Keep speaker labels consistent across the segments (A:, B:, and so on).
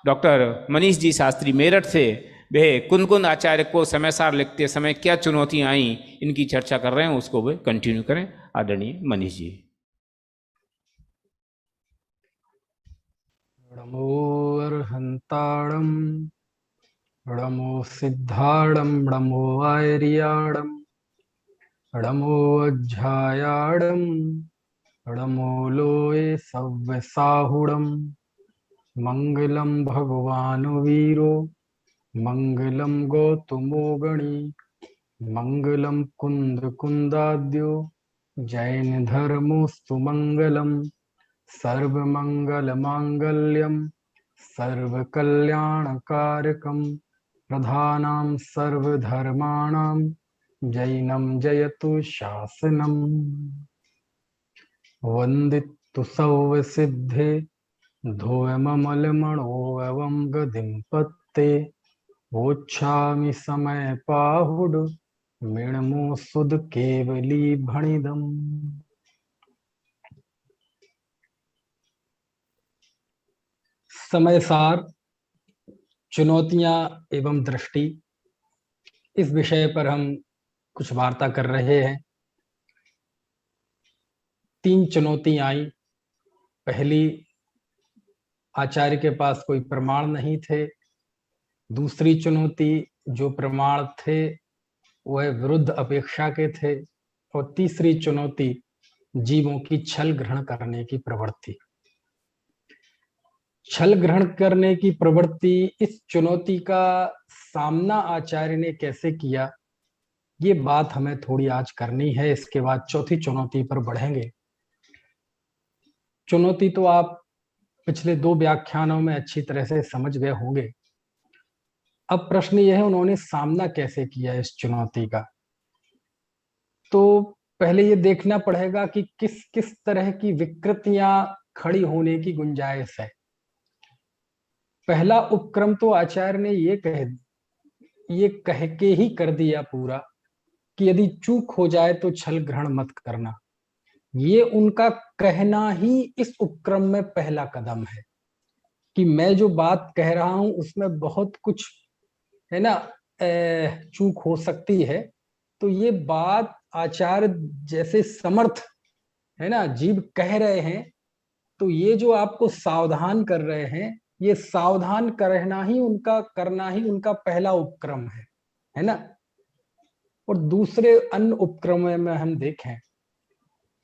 A: Doctor Manish ji Shastri Meerut से वे कुंद आचार्य को समय सार लिखते समय क्या चुनौतियां आई इनकी चर्चा कर रहे हैं, उसको वे कंटिन्यू करें। आदरणीय मनीष जी।
B: नमो अर्हंताणं नमो सिद्धाणं नमो आर्याणं नमो अज्झायाणं नमो लोये सव्यसाहुणं मंगलं भगवान् वीरो मंगलं गौतमो गणी मंगलं कुंदाद्यो जैन धर्मोस्तु मंगलम् सर्वमंगलमांगल्यं सर्वकल्याणकारकं प्रधानां सर्वधर्माणां जैनं जयतु शासनम् वन्दितु सौवसिद्धे धोयममलमणोऽवं गदिं पत्ते वोच्छामि समय पाहुड मिणमो सुद केवली भणिदम्। समय सार, चुनौतियां एवं दृष्टि, इस विषय पर हम कुछ वार्ता कर रहे हैं। 3 चुनौती आई। पहली, आचार्य के पास कोई प्रमाण नहीं थे। दूसरी चुनौती, जो प्रमाण थे वह विरुद्ध अपेक्षा के थे। और तीसरी चुनौती, जीवों की छल ग्रहण करने की प्रवृत्ति। छल ग्रहण करने की प्रवृत्ति, इस चुनौती का सामना आचार्य ने कैसे किया, ये बात हमें थोड़ी आज करनी है। इसके बाद चौथी चुनौती पर बढ़ेंगे। चुनौती तो आप पिछले 2 व्याख्यानों में अच्छी तरह से समझ गए होंगे। अब प्रश्न यह है, उन्होंने सामना कैसे किया इस चुनौती का। तो पहले ये देखना पड़ेगा कि किस किस तरह की विकृतियां खड़ी होने की गुंजाइश है। पहला उपक्रम तो आचार्य ने ये कह के ही कर दिया पूरा कि यदि चूक हो जाए तो छल ग्रहण मत करना। ये उनका कहना ही इस उपक्रम में पहला कदम है कि मैं जो बात कह रहा हूं उसमें बहुत कुछ है ना चूक हो सकती है। तो ये बात आचार्य जैसे समर्थ है ना जीव कह रहे हैं, तो ये जो आपको सावधान कर रहे हैं, ये सावधान करना ही उनका पहला उपक्रम है ना। और दूसरे अन्य उपक्रम में हम देखें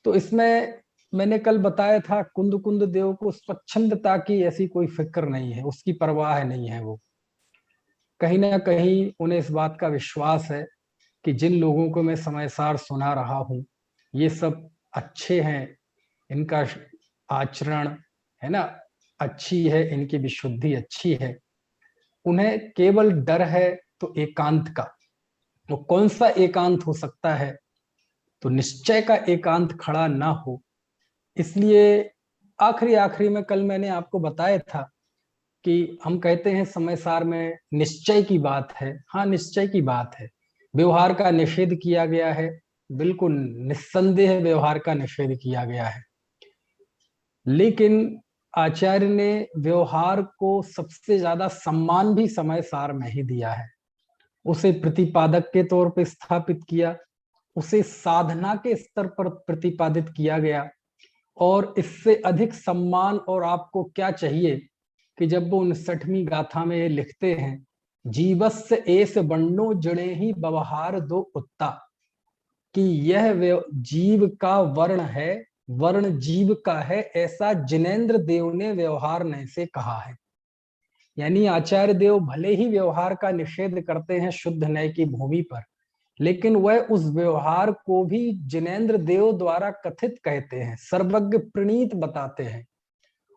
B: तो इसमें मैंने कल बताया था, कुंद देव को स्वच्छंदता की ऐसी कोई फिक्र नहीं है, उसकी परवाह नहीं है। वो कहीं ना कहीं उन्हें इस बात का विश्वास है कि जिन लोगों को मैं समय सार सुना रहा हूं ये सब अच्छे हैं, इनका आचरण है ना अच्छी है, इनकी विशुद्धि अच्छी है। उन्हें केवल डर है तो एकांत का। वो कौन सा एकांत हो सकता है, तो निश्चय का एकांत खड़ा ना हो। इसलिए आखिरी आखिरी में कल मैंने आपको बताया था कि हम कहते हैं समय सार में निश्चय की बात है। हाँ, निश्चय की बात है। व्यवहार का निषेध किया गया है, बिल्कुल निस्संदेह व्यवहार का निषेध किया गया है। लेकिन आचार्य ने व्यवहार को सबसे ज्यादा सम्मान भी समय सार में ही दिया है। उसे प्रतिपादक के तौर पर स्थापित किया, उसे साधना के स्तर पर प्रतिपादित किया गया। और इससे अधिक सम्मान और आपको क्या चाहिए कि जब वो 59वीं गाथा में ये लिखते हैं, जीवस्य एस वर्णो जड़े ही व्यवहार दो उत्ता, कि यह जीव का वर्ण है, वर्ण जीव का है, ऐसा जिनेंद्र देव ने व्यवहार नय से कहा है। यानी आचार्य देव भले ही व्यवहार का निषेध करते हैं शुद्ध नय की भूमि पर, लेकिन वह उस व्यवहार को भी जिनेंद्र देव द्वारा कथित कहते हैं, सर्वज्ञ प्रणीत बताते हैं।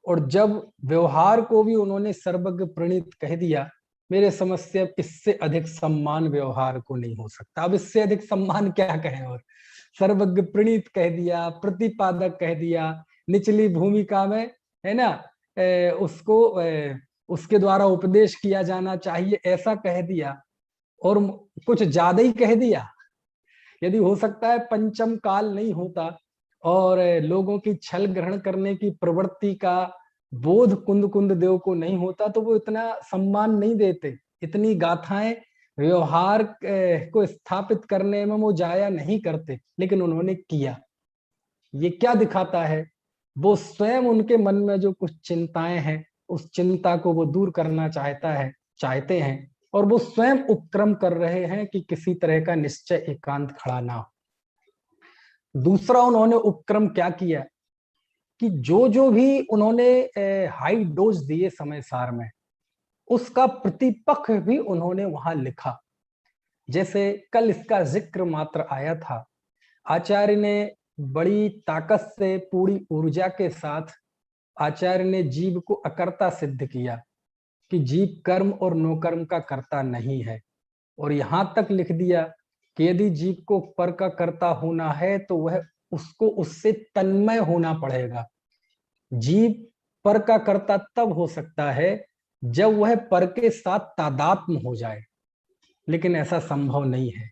B: और जब व्यवहार को भी उन्होंने सर्वज्ञ प्रणीत कह दिया, मेरे समझ से अब इससे अधिक सम्मान व्यवहार को नहीं हो सकता। अब इससे अधिक सम्मान क्या कहें, और सर्वज्ञ प्रणीत कह दिया, प्रतिपादक कह दिया, निचली भूमिका में है ना उसको उसके द्वारा उपदेश किया जाना चाहिए ऐसा कह दिया, और कुछ ज्यादा ही कह दिया। यदि हो सकता है पंचम काल नहीं होता और लोगों की छल ग्रहण करने की प्रवृत्ति का बोध कुंद कुंद देव को नहीं होता तो वो इतना सम्मान नहीं देते, इतनी गाथाएं व्यवहार को स्थापित करने में वो जाया नहीं करते, लेकिन उन्होंने किया। ये क्या दिखाता है? वो स्वयं उनके मन में जो कुछ चिंताएं हैं, उस चिंता को वो दूर करना चाहते हैं, और वो स्वयं उपक्रम कर रहे हैं कि किसी तरह का निश्चय एकांत खड़ा ना हो। दूसरा उन्होंने उपक्रम क्या किया कि जो जो भी उन्होंने हाई डोज दिए समय सार में, उसका प्रतिपक्ष भी उन्होंने वहां लिखा। जैसे कल इसका जिक्र मात्र आया था, आचार्य ने बड़ी ताकत से, पूरी ऊर्जा के साथ आचार्य ने जीव को अकर्ता सिद्ध किया कि जीव कर्म और नोकर्म का कर्ता नहीं है, और यहां तक लिख दिया कि यदि जीव को पर का कर्ता होना है तो वह उसको उससे तन्मय होना पड़ेगा। जीव पर का कर्ता तब हो सकता है जब वह पर के साथ तादात्म्य हो जाए, लेकिन ऐसा संभव नहीं है।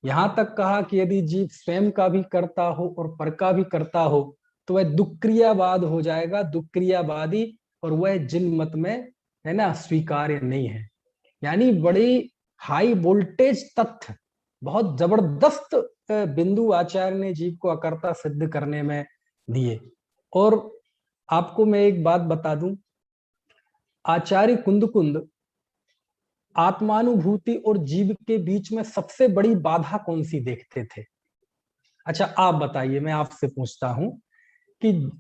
B: यहां तक कहा कि यदि जीव स्वयं का भी करता हो और पर का भी करता हो तो वह दुक्रियावाद हो जाएगा, दुक्रियावादी, और वह जिन मत में है ना स्वीकार्य नहीं है। यानी बड़ी हाई वोल्टेज तथ्य, बहुत जबरदस्त बिंदु आचार्य ने जीव को अकर्ता सिद्ध करने में दिए। और आपको मैं एक बात बता दूं, आचार्य कुंद आत्मानुभूति और जीव के बीच में सबसे बड़ी बाधा कौन सी देखते थे? अच्छा आप बताइए, मैं आपसे पूछता हूं कि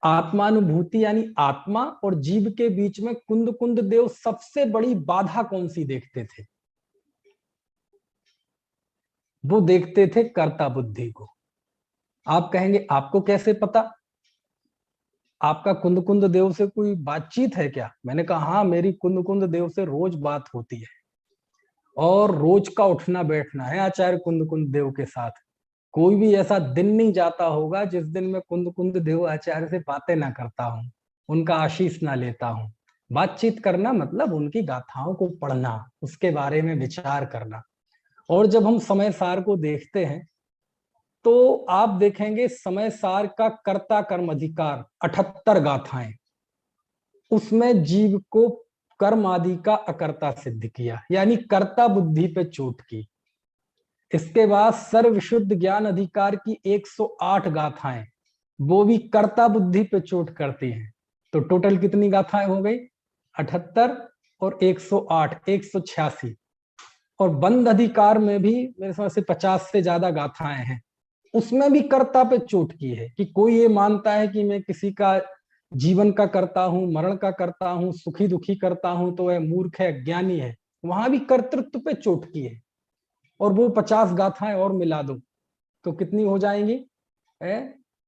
B: आत्मानुभूति यानी आत्मा और जीव के बीच में कुंद देव सबसे बड़ी बाधा कौन सी देखते थे? वो देखते थे कर्ता बुद्धि को। आप कहेंगे आपको कैसे पता? आपका कुंद देव से कोई बातचीत है क्या? मैंने कहा हाँ, मेरी कुंद देव से रोज बात होती है, और रोज का उठना बैठना है आचार्य कुंद देव के साथ। कोई भी ऐसा दिन नहीं जाता होगा जिस दिन मैं कुंद देव आचार्य से बातें ना करता हूँ, उनका आशीष ना लेता हूँ। बातचीत करना मतलब उनकी गाथाओं को पढ़ना, उसके बारे में विचार करना। और जब हम समय सार को देखते हैं तो आप देखेंगे समय सार का कर्ता कर्म अधिकार 78 गाथाएं, उसमें जीव को कर्म आदि का अकर्ता सिद्ध किया, यानी कर्ता बुद्धि पे चोट की। इसके बाद सर्व शुद्ध ज्ञान अधिकार की 108 गाथाएं, वो भी कर्ता बुद्धि पे चोट करती हैं। तो टोटल कितनी गाथाएं हो गई? 78 और 108, 186। और बंद अधिकार में भी मेरे समझ से 50 से ज्यादा गाथाएं हैं, उसमें भी कर्ता पे चोट की है कि कोई ये मानता है कि मैं किसी का जीवन का करता हूं, मरण का करता हूं, सुखी दुखी करता हूं, तो वह मूर्ख है, अज्ञानी है। वहां भी कर्तृत्व पे चोट की है। और वो 50 गाथाएं और मिला दो तो कितनी हो जाएंगी?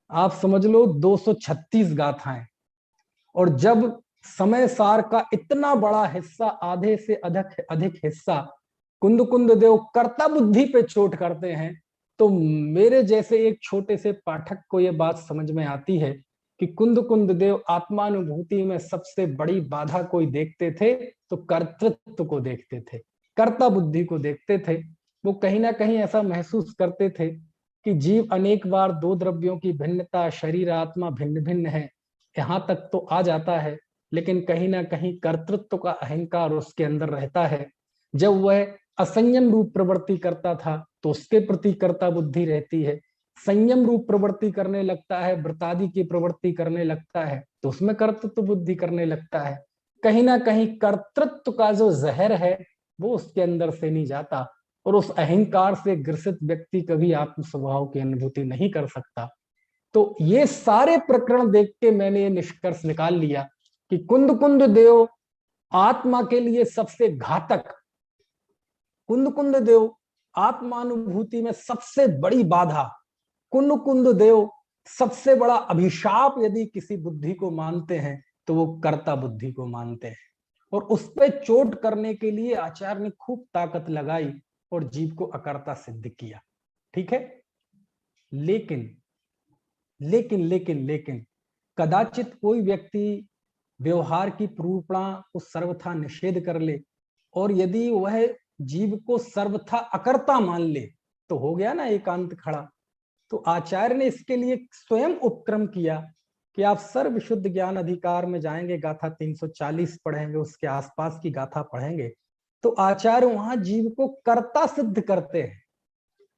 B: आप समझ लो 236 गाथाएं। और जब समय सार का इतना बड़ा हिस्सा, आधे से अधिक अधिक हिस्सा कुंद देव कर्ता बुद्धि पे चोट करते हैं, तो मेरे जैसे एक छोटे से पाठक को यह बात समझ में आती है कि कुंद देव आत्मानुभूति में सबसे बड़ी बाधा कोई देखते थे तो कर्तृत्व को देखते थे, कर्ता बुद्धि को देखते थे। वो कहीं ना कहीं ऐसा महसूस करते थे कि जीव अनेक बार दो द्रव्यों की भिन्नता, शरीर आत्मा भिन्न भिन्न है, यहां तक तो आ जाता है, लेकिन कहीं ना कहीं कर्तृत्व का अहंकार उसके अंदर रहता है। जब वह असंयम रूप प्रवृत्ति करता था तो उसके प्रति कर्ता बुद्धि रहती है, संयम रूप प्रवृत्ति करने लगता है, व्रतादि की प्रवृत्ति करने लगता है तो उसमें कर्तृत्व बुद्धि करने लगता है। कहीं ना कहीं कर्तृत्व का जो जहर है वो उसके अंदर से नहीं जाता, और उस अहंकार से ग्रसित व्यक्ति कभी आत्म स्वभाव की अनुभूति नहीं कर सकता। तो ये सारे प्रकरण देख के मैंने ये निष्कर्ष निकाल लिया कि कुंद देव आत्मा के लिए सबसे घातक, कुंद देव आत्मानुभूति में सबसे बड़ी बाधा, कुंद देव सबसे बड़ा अभिशाप यदि किसी बुद्धि को मानते हैं तो वो कर्ता बुद्धि को मानते हैं। और उस पर चोट करने के लिए आचार्य ने खूब ताकत लगाई और जीव को अकर्ता सिद्ध किया। ठीक है, लेकिन लेकिन लेकिन लेकिन कदाचित कोई व्यक्ति व्यवहार की प्रूपणा को सर्वथा निषेध कर ले, और यदि वह जीव को सर्वथा अकर्ता मान ले तो हो गया ना एकांत खड़ा। तो आचार्य ने इसके लिए स्वयं उपक्रम किया कि आप सर्व शुद्ध ज्ञान अधिकार में जाएंगे, गाथा 340 पढ़ेंगे, उसके आसपास की गाथा पढ़ेंगे, तो आचार्य वहां जीव को कर्ता सिद्ध करते हैं।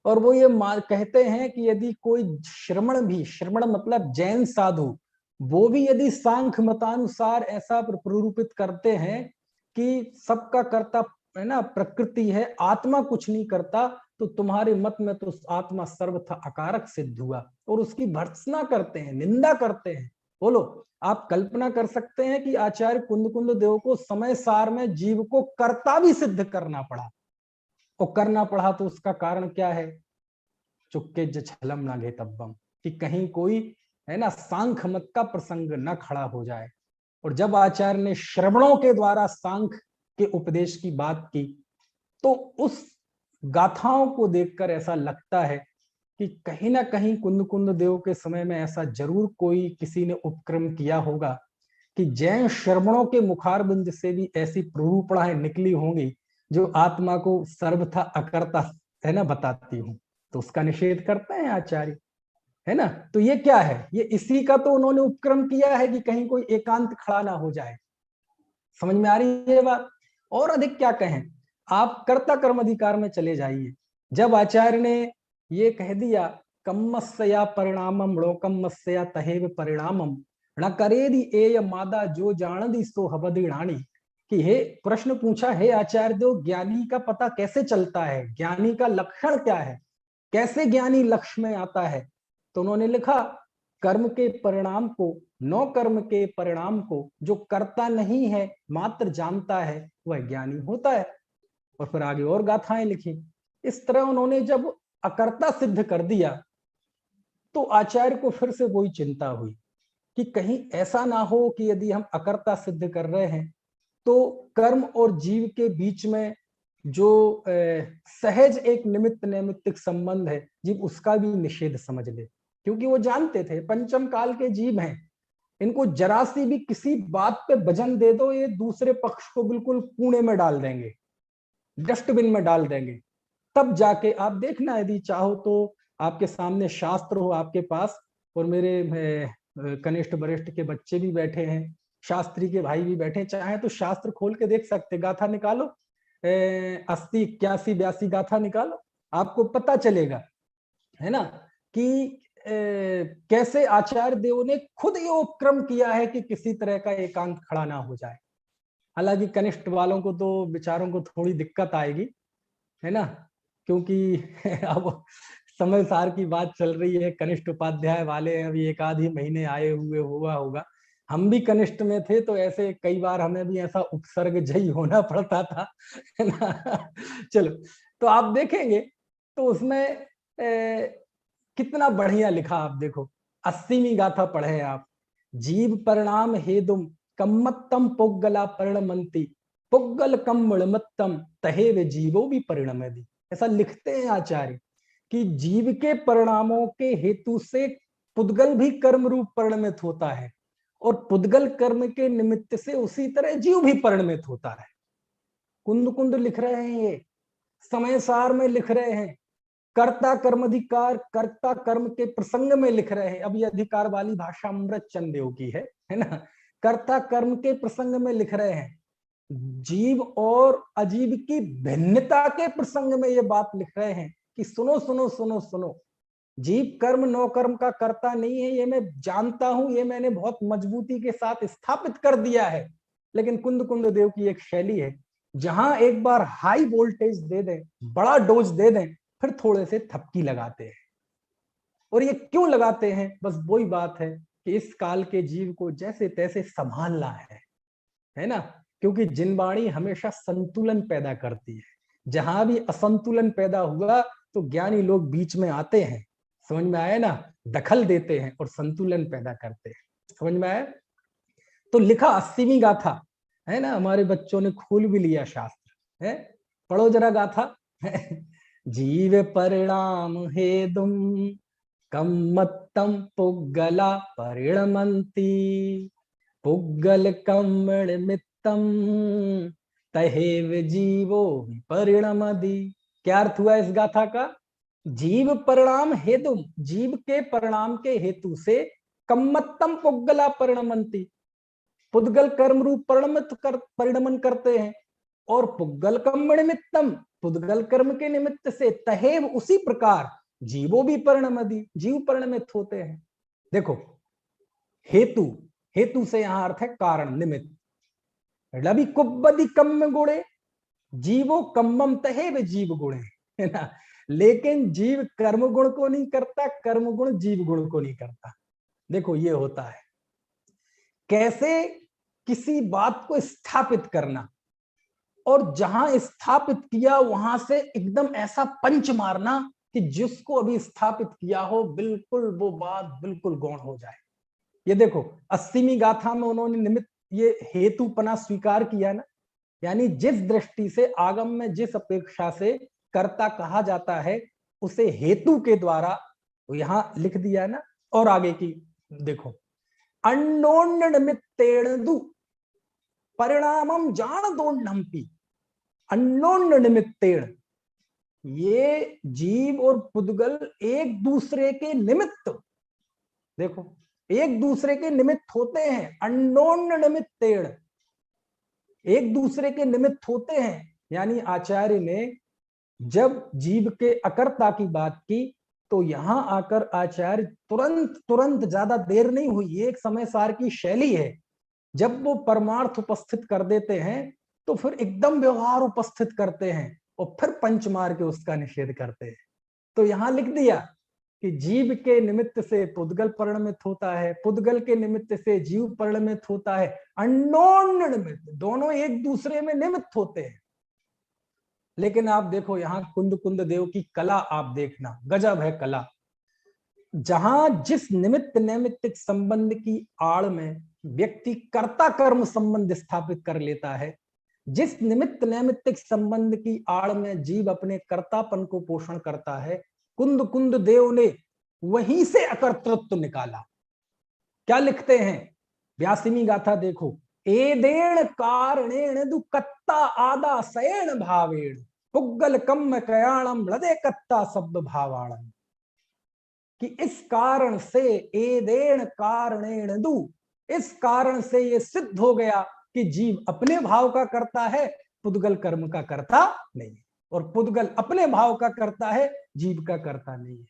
B: और वो ये कहते हैं कि यदि कोई श्रमण मतलब जैन साधु, वो भी यदि सांख्य मतानुसार ऐसा प्ररूपित करते हैं कि सबका कर्ता है ना प्रकृति है, आत्मा कुछ नहीं करता, तो तुम्हारे मत में तो आत्मा सर्वथा अकारक सिद्ध हुआ, और उसकी भर्त्सना करते हैं, निंदा करते हैं। बोलो, आप कल्पना कर सकते हैं कि आचार्य कुंद देव को समय सार में जीव को कर्ता भी सिद्ध करना पड़ा, और करना पड़ा तो उसका कारण क्या है? चुक्के छलम ना घेतब्बम, कि कहीं कोई है ना सांख्य मत का प्रसंग न खड़ा हो जाए। और जब आचार्य ने श्रवणों के द्वारा सांख्य के उपदेश की बात की, तो उस गाथाओं को देखकर ऐसा लगता है कि कहीं ना कहीं कुंद देव के समय में ऐसा जरूर कोई किसी ने उपक्रम किया होगा कि जैन श्रवणों के मुखारबिंद से भी ऐसी प्ररूपणाएं निकली होंगी जो आत्मा को सर्वथा अकर्ता है ना बताती हूँ, तो उसका निषेध करते हैं आचार्य, है ना। तो ये क्या है? ये इसी का तो उन्होंने उपक्रम किया है कि कहीं कोई एकांत खड़ा ना हो जाए। समझ में आ रही है बात? और अधिक क्या कहें, आप कर्ता कर्म अधिकार में चले जाइए। जब आचार्य ने ये कह दिया कम्मस्या परिणामम लोकम्मस्या तहेव परिणामम न करेदि एय मादा जो जानदी सो हवदिणानी, कि हे प्रश्न पूछा, हे आचार्य देव, ज्ञानी का पता कैसे चलता है? ज्ञानी का लक्षण क्या है? कैसे ज्ञानी लक्ष्य में आता है? तो उन्होंने लिखा कर्म के परिणाम को, नौ कर्म के परिणाम को जो करता नहीं है मात्र जानता है, वह ज्ञानी होता है। और फिर आगे और गाथाएं लिखी। इस तरह उन्होंने जब अकर्ता सिद्ध कर दिया, तो आचार्य को फिर से वही चिंता हुई कि कहीं ऐसा ना हो कि यदि हम अकर्ता सिद्ध कर रहे हैं तो कर्म और जीव के बीच में जो सहज एक निमित्त नैमित्तिक संबंध है, जीव उसका भी निषेध समझ ले। क्योंकि वो जानते थे पंचम काल के जीव हैं, इनको जरा सी भी किसी बात पे वजन दे दो, ये दूसरे पक्ष को बिल्कुल कूड़े में डाल देंगे, डस्टबिन में डाल देंगे। तब जाके आप देखना, यदि चाहो तो आपके सामने शास्त्र हो आपके पास, और मेरे कनिष्ठ वरिष्ठ के बच्चे भी बैठे हैं, शास्त्री के भाई भी बैठे, चाहे तो शास्त्र खोल के देख सकते, गाथा निकालो 80 81 82 गाथा निकालो, आपको पता चलेगा, है ना, कि कैसे आचार्य देव ने खुद ये उपक्रम किया है कि किसी तरह का एकांत खड़ा ना हो जाए। हालांकि कनिष्ठ वालों को तो बेचारों को थोड़ी दिक्कत आएगी, है ना, क्योंकि अब समय सार की बात चल रही है, कनिष्ठ उपाध्याय वाले अभी एक आध ही महीने आए हुए हुआ होगा, हम भी कनिष्ठ में थे तो ऐसे कई बार हमें भी ऐसा उपसर्ग जयी होना पड़ता था, है ना। चलो, तो आप देखेंगे तो उसमें कितना बढ़िया लिखा, आप देखो 80वीं गाथा पढ़े आप, जीव परिणाम हेदुम कम्मत्तम पुग्गला परिणमंती पुग्गल कम्मणमत्तम तहेव जीवो भी परिणमति। ऐसा लिखते हैं आचार्य कि जीव के परिणामों के हेतु से पुद्गल भी कर्म रूप परिणमित होता है, और पुद्गल कर्म के निमित्त से उसी तरह जीव भी परिणमित होता है। कुंद लिख रहे हैं, ये समय सार में लिख रहे हैं, कर्ता कर्म अधिकार कर्ता कर्म के प्रसंग में लिख रहे हैं। अब ये अधिकार वाली भाषा अमृत चंद देव की है ना। कर्ता कर्म के प्रसंग में लिख रहे हैं, जीव और अजीव की भिन्नता के प्रसंग में ये बात लिख रहे हैं कि सुनो सुनो सुनो सुनो, जीव कर्म नो कर्म का कर्ता नहीं है, ये मैं जानता हूं, ये मैंने बहुत मजबूती के साथ स्थापित कर दिया है। लेकिन कुंद देव की एक शैली है, जहां एक बार हाई वोल्टेज दे दें, बड़ा डोज दे दें, फिर थोड़े से थपकी लगाते हैं। और ये क्यों लगाते हैं? बस वही बात है कि इस काल के जीव को जैसे तैसे संभालना है ना, क्योंकि जिनवाणी हमेशा संतुलन पैदा करती है। जहां भी असंतुलन पैदा हुआ तो ज्ञानी लोग बीच में आते हैं, समझ में आया ना, दखल देते हैं और संतुलन पैदा करते हैं। समझ में आया? तो लिखा 80वीं गाथा, है ना, हमारे बच्चों ने खोल भी लिया शास्त्र, है, पढ़ो जरा गाथा। जीव परिणाम हेदुम कम्मत्तम पुग्गला परिणमंती पुग्गल कम्मणमित्तम तहेव जीवो परिणमदि। क्या अर्थ हुआ इस गाथा का? जीव परिणाम हेतु, जीव के परिणाम के हेतु से कम्मत्तम पुद्गला परिणमंती, पुद्गल कर्म रूप परिणमन करते हैं, और पुद्गल कर्म निमित्तम, पुद्गल कर्म के निमित्त से तहेव उसी प्रकार जीवो भी परिणमति, जीव परिणमित होते हैं। देखो हेतु, हेतु से यहां अर्थ है कारण, निमित्त। रवि कुब्बदी कम्म गुणे जीवो कम्मम तहेव जीव गुणे, है ना। लेकिन जीव कर्म गुण को नहीं करता, कर्म गुण जीव गुण को नहीं करता। देखो ये होता है कैसे किसी बात को स्थापित करना, और जहां स्थापित किया वहां से एकदम ऐसा पंच मारना कि जिसको अभी स्थापित किया हो बिल्कुल वो बात बिल्कुल गौण हो जाए। ये देखो 80वीं गाथा में उन्होंने निमित्त ये हेतुपना स्वीकार किया ना, यानी जिस दृष्टि से आगम में जिस अपेक्षा से कर्ता कहा जाता है उसे हेतु के द्वारा यहां लिख दिया ना। और आगे की देखो, अन्योन्य निमित्तेन दु परिणामम जान दोन्नम्पि, अन्योन्य निमित्तेन, ये जीव और पुद्गल एक दूसरे के निमित्त, देखो एक दूसरे के निमित्त होते हैं, अन्योन्य निमित्तेन, एक दूसरे के निमित्त होते हैं। यानी आचार्य ने जब जीव के अकर्ता की बात की तो यहां आकर आचार्य तुरंत तुरंत, ज्यादा देर नहीं हुई, एक समय सार की शैली है, जब वो परमार्थ उपस्थित कर देते हैं तो फिर एकदम व्यवहार उपस्थित करते हैं और फिर पंच मार के उसका निषेध करते हैं। तो यहां लिख दिया कि जीव के निमित्त से पुद्गल परिणमित होता है, पुद्गल के निमित्त से जीव परिणमित होता है, अन्योन्य निमित्त, दोनों एक दूसरे में निमित्त होते हैं। लेकिन आप देखो यहाँ कुंद कुंद देव की कला, आप देखना गजब है कला। जहां जिस निमित्त नैमित्तिक संबंध की आड़ में व्यक्ति कर्ता कर्म संबंध स्थापित कर लेता है, जिस निमित्त नैमित्तिक संबंध की आड़ में जीव अपने कर्तापन को पोषण करता है, कुंद कुंद देव ने वहीं से अकर्तृत्व निकाला। क्या लिखते हैं 82वीं गाथा देखो, एदेण कारणेण दु कत्ता आदा सयेण भावेण पुग्गल कम्म कयाणम हृदय कत्ता शब्द भावाणम, कि इस कारण से, एदेण कारणेण दु, इस कारण से ये सिद्ध हो गया कि जीव अपने भाव का करता है, पुद्गल कर्म का करता नहीं है, और पुद्गल अपने भाव का करता है, जीव का करता नहीं है।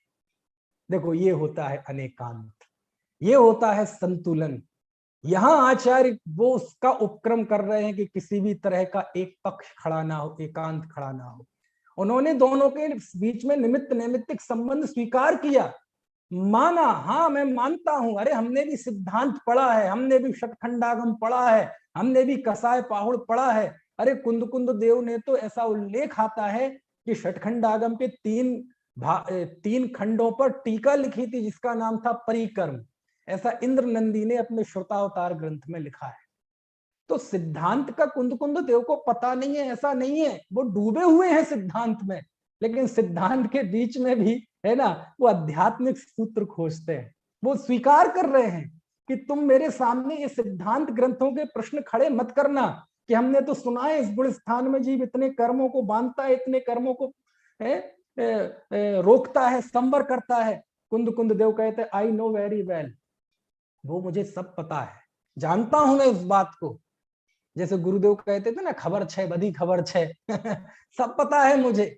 B: देखो ये होता है अनेकांत, ये होता है संतुलन। यहां आचार्य वो उसका उपक्रम कर रहे हैं कि किसी भी तरह का एक पक्ष खड़ा ना हो, एकांत खड़ा ना हो। उन्होंने दोनों के बीच में निमित्त नैमित्तिक संबंध स्वीकार किया, माना, हाँ मैं मानता हूं, अरे हमने भी सिद्धांत पढ़ा है, हमने भी षटखंडागम पढ़ा है, हमने भी कसाय पाहुड़ पढ़ा है। अरे कुंद कुंद देव ने तो ऐसा उल्लेख आता है कि षटखंडागम के तीन खंडों पर टीका लिखी थी जिसका नाम था परिकर्म, ऐसा इंद्र नंदी ने अपने श्रोतावतार ग्रंथ में लिखा है। तो सिद्धांत का कुंद कुंद देव को पता नहीं है ऐसा नहीं है, वो डूबे हुए हैं सिद्धांत में, लेकिन सिद्धांत के बीच में भी है ना वो आध्यात्मिक सूत्र खोजते हैं। वो स्वीकार कर रहे हैं कि तुम मेरे सामने ये सिद्धांत ग्रंथों के प्रश्न खड़े मत करना कि हमने तो सुना है इस गुण स्थान में जीव इतने कर्मों को बांधता है, इतने कर्मों को रोकता है, संवर करता है। कुंद कुंद देव कहते हैं आई नो वेरी वेल, वो मुझे सब पता है, जानता हूं मैं उस बात को। जैसे गुरुदेव कहते थे ना खबर छे बधी खबर छे सब पता है मुझे,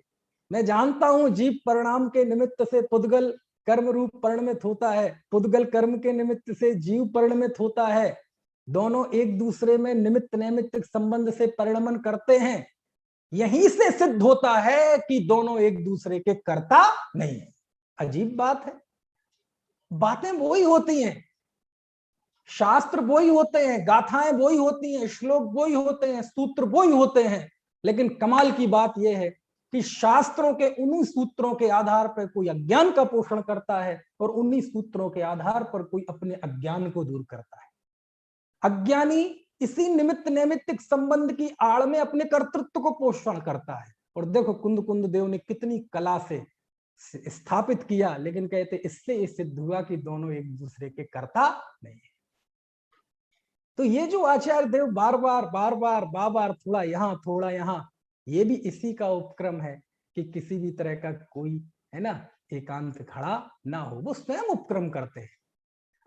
B: मैं जानता हूं जीव परिणाम के निमित्त से पुद्गल कर्म रूप परिणमित होता है, पुद्गल कर्म के निमित्त से जीव परिणमित होता है, दोनों एक दूसरे में निमित्त नैमित्तिक संबंध से परिणमन करते हैं। यहीं से सिद्ध होता है कि दोनों एक दूसरे के कर्ता नहीं है। अजीब बात है, बातें वही होती हैं, शास्त्र वही होते हैं, गाथाएं वही होती हैं, श्लोक वही होते हैं, सूत्र वही होते हैं, लेकिन कमाल की बात यह है कि शास्त्रों के उन्हीं सूत्रों के आधार पर कोई अज्ञान का पोषण करता है और उन्हीं सूत्रों के आधार पर कोई अपने अज्ञान को दूर करता है। अज्ञानी इसी निमित्त नैमित्तिक संबंध की आड़ में अपने कर्तृत्व को पोषण करता है। और देखो कुंद कुंद देव ने कितनी कला से स्थापित किया, लेकिन कहते इससे ये सिद्ध हुआ कि दोनों एक दूसरे के कर्ता नहीं है। तो ये जो आचार्य देव बार बार थोड़ा यहाँ, ये भी इसी का उपक्रम है कि किसी भी तरह का कोई है ना एकांत खड़ा ना हो, वो स्वयं उपक्रम करते हैं।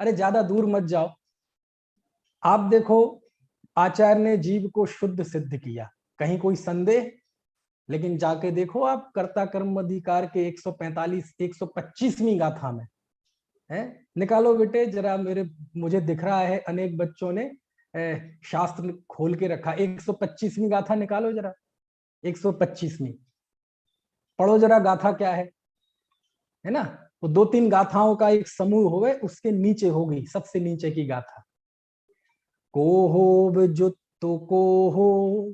B: अरे ज्यादा दूर मत जाओ, आप देखो आचार्य ने जीव को शुद्ध सिद्ध किया, कहीं कोई संदेह? लेकिन जाके देखो आप कर्ता कर्म अधिकार के 145 125वीं गाथा में है, निकालो बेटे जरा, मुझे दिख रहा है अनेक बच्चों ने शास्त्र खोल के रखा, 125वीं गाथा निकालो जरा, 125वीं पढ़ो जरा, गाथा क्या है ना? वो 2-3 गाथाओं का एक समूह होवे, उसके नीचे होगी सबसे नीचे की गाथा, को हो विजुत्तो को हो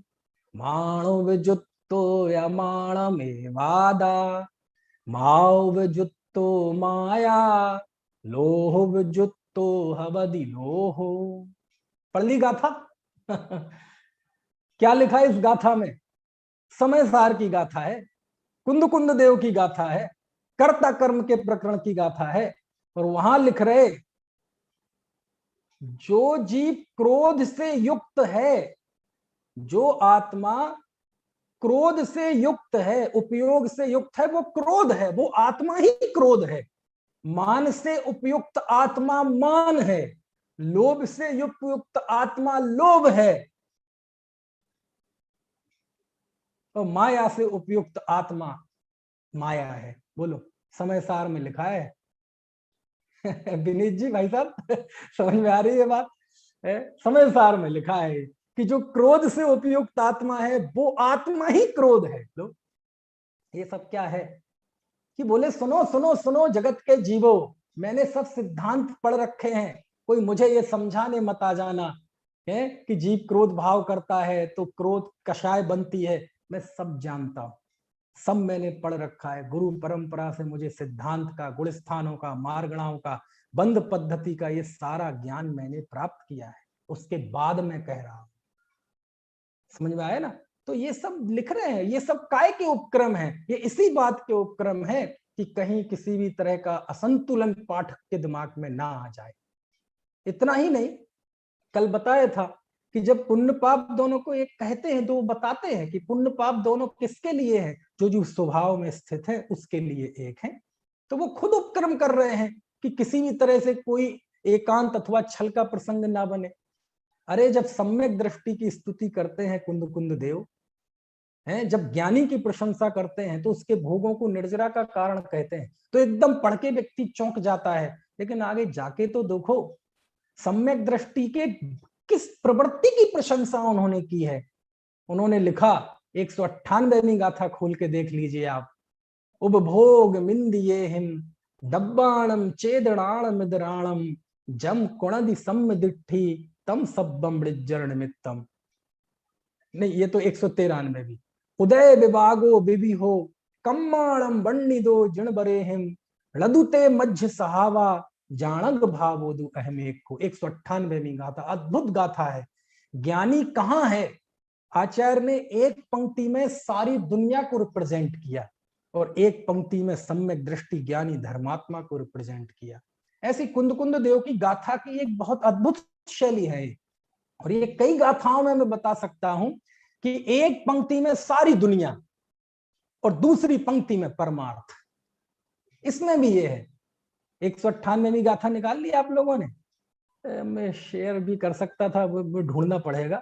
B: माणो विजुत्तो यमाण में वादा माओ विजुत्तो माया लोह विजुत्तो हवदि लोहो। पढ़ ली गाथा? क्या लिखा है इस गाथा में? समय सार की गाथा है, कुंद कुंद देव की गाथा है, कर्ता कर्म के प्रकरण की गाथा है। और वहां लिख रहे जो जीव क्रोध से युक्त है, जो आत्मा क्रोध से युक्त है, उपयोग से युक्त है, वो क्रोध है, वो आत्मा ही क्रोध है। मान से उपयुक्त आत्मा मान है, लोभ से युक्त आत्मा लोभ है, और माया से उपयुक्त आत्मा माया है। बोलो, समय सार में लिखा है। विनीत जी भाई साहब, समझ में आ रही है बात? समय सार में लिखा है कि जो क्रोध से उपयुक्त आत्मा है वो आत्मा ही क्रोध है। लो, ये सब क्या है कि बोले सुनो सुनो सुनो जगत के जीवो, मैंने सब सिद्धांत पढ़ रखे हैं, कोई मुझे ये समझाने मत आ जाना है कि जीव क्रोध भाव करता है तो क्रोध कषाय बनती है। मैं सब जानता हूं, सब मैंने पढ़ रखा है, गुरु परंपरा से मुझे सिद्धांत का, गुण स्थानों का, मार्गणाओं का, बंध पद्धति का ये सारा ज्ञान मैंने प्राप्त किया है, उसके बाद मैं कह रहा हूं। समझ में आया ना? तो ये सब लिख रहे हैं, ये सब काय के उपक्रम है? ये इसी बात के उपक्रम है कि कहीं किसी भी तरह का असंतुलन पाठक के दिमाग में ना आ जाए। इतना ही नहीं, कल बताया था कि जब पुण्य पाप दोनों को एक कहते हैं तो वो बताते हैं कि पुण्य पाप दोनों किसके लिए है? जो जो स्वभाव में स्थित है उसके लिए एक है। तो वो खुद उपक्रम कर रहे हैं कि किसी भी तरह से कोई एकांत अथवा छल का प्रसंग ना बने। अरे जब सम्यक दृष्टि की स्तुति करते हैं कुंद कुंद देव हैं, जब ज्ञानी की प्रशंसा करते हैं तो उसके भोगों को निर्जरा का कारण कहते हैं, तो एकदम पढ़ के व्यक्ति चौंक जाता है। लेकिन आगे जाके तो देखो सम्यक दृष्टि के किस प्रवृत्ति की प्रशंसा उन्होंने की है। उन्होंने लिखा, 198वीं गाथा खोल के देख लीजिए आप, उपभोग मिंदिये हिम डब्बाणम चेदणाण मिदराणम जम कुणदि सम्मिदिट्ठी तम सब्बम बृज्जर निमित्तम। नहीं, ये तो 193 भी, उदय विभागो बिबी हो कम्माणम बन्निदो जिण बरे हिम लदुते मध्य सहावा जानग भावोदु अहमेक को। 198वीं गाथा, अद्भुत गाथा है। ज्ञानी कहाँ है? आचार्य ने एक पंक्ति में सारी दुनिया को रिप्रेजेंट किया और एक पंक्ति में सम्यक दृष्टि ज्ञानी धर्मात्मा को रिप्रेजेंट किया। ऐसी कुंद कुंद देव की गाथा की एक बहुत अद्भुत शैली है, और ये कई गाथाओं में मैं बता सकता हूं कि एक पंक्ति में सारी दुनिया और दूसरी पंक्ति में परमार्थ। इसमें भी ये है। 198वीं गाथा निकाल ली आप लोगों ने? मैं शेयर भी कर सकता था, वो ढूंढना पड़ेगा।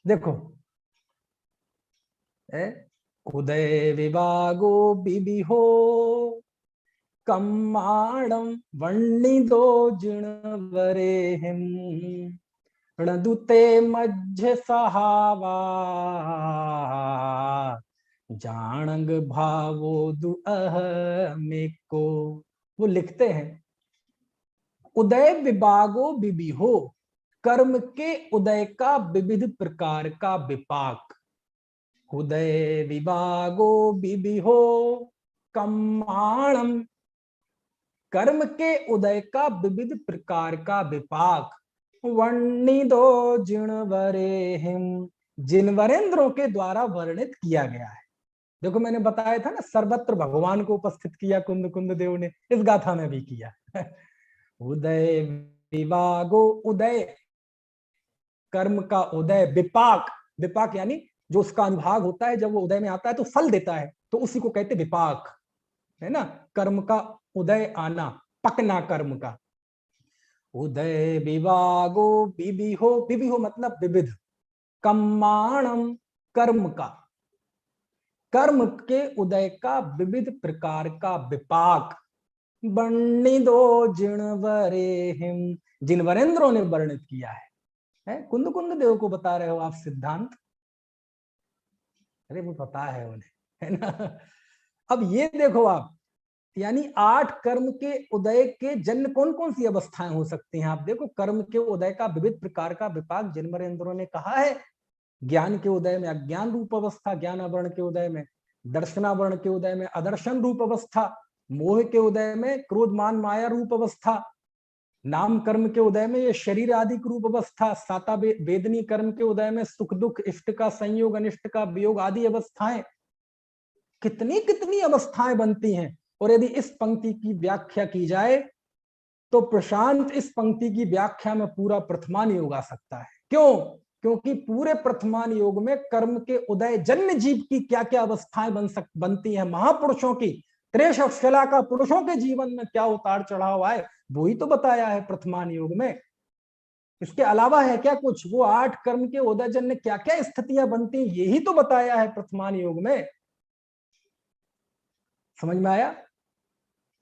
B: देखो, उदय विभागो बिबि हो कम्माणम वर्णिदो जिणवरे हिम णदुते मध्य सहावा जानंग भावो दुअहमेको। वो लिखते हैं, उदय विभागो बिबि हो, कर्म के उदय का विविध प्रकार का विपाक। उदय विभागो बिबि हो कम्माणम, कर्म के उदय का विविध प्रकार का विपाक। वर्णिदो जिणवरे हिम, जिनवरेंद्रों के द्वारा वर्णित किया गया है। देखो मैंने बताया था ना, सर्वत्र भगवान को उपस्थित किया कुंद कुंद देव ने, इस गाथा में भी किया। उदय विभागो, उदय कर्म का उदय, विपाक, विपाक यानी जो उसका अनुभाग होता है, जब वो उदय में आता है तो फल देता है, तो उसी को कहते विपाक, है ना? कर्म का उदय आना, पकना कर्म का। उदय विवागो विविहो मतलब विविध, कम्माणम कर्म का, कर्म के उदय का विविध प्रकार का विपाक, वर्णिदो जिणवरे हिम, जिनवरेंद्रों ने वर्णित किया है? कुंद कुंद देव को बता रहे हो आप सिद्धांत? अरे वो पता है उन्हें, है ना। अब ये देखो आप, यानी 8 कर्म के उदय के जन्य कौन कौन सी अवस्थाएं हो सकती हैं? आप देखो, कर्म के उदय का विविध प्रकार का विपाक जिनवरेंद्रों ने कहा है। ज्ञान के उदय में अज्ञान रूप अवस्था, ज्ञानावरण के उदय में दर्शनावरण के उदय में अदर्शन रूप अवस्था, मोह के उदय में क्रोध मान माया रूप अवस्था, नाम कर्म के उदय में ये शरीर आदि रूप अवस्था, साता वेदनी कर्म के उदय में सुख दुख, इष्ट का संयोग, अनिष्ट का वियोग आदि अवस्थाएं, कितनी कितनी अवस्थाएं बनती हैं। और यदि इस पंक्ति की व्याख्या की जाए तो प्रशांत इस पंक्ति की व्याख्या में पूरा प्रथमान योग आ सकता है। क्यों? क्योंकि पूरे प्रथमान योग में कर्म के उदय जन्य जीव की क्या क्या अवस्थाएं बनती हैं, महापुरुषों की, त्रिशला का पुरुषों के जीवन में क्या उतार चढ़ाव आए, वो ही तो बताया है प्रथमान योग में। इसके अलावा है क्या कुछ? वो 8 कर्म के उदय जन्य क्या क्या स्थितियां बनती हैं, यही तो बताया है प्रथमान योग में। समझ में आया?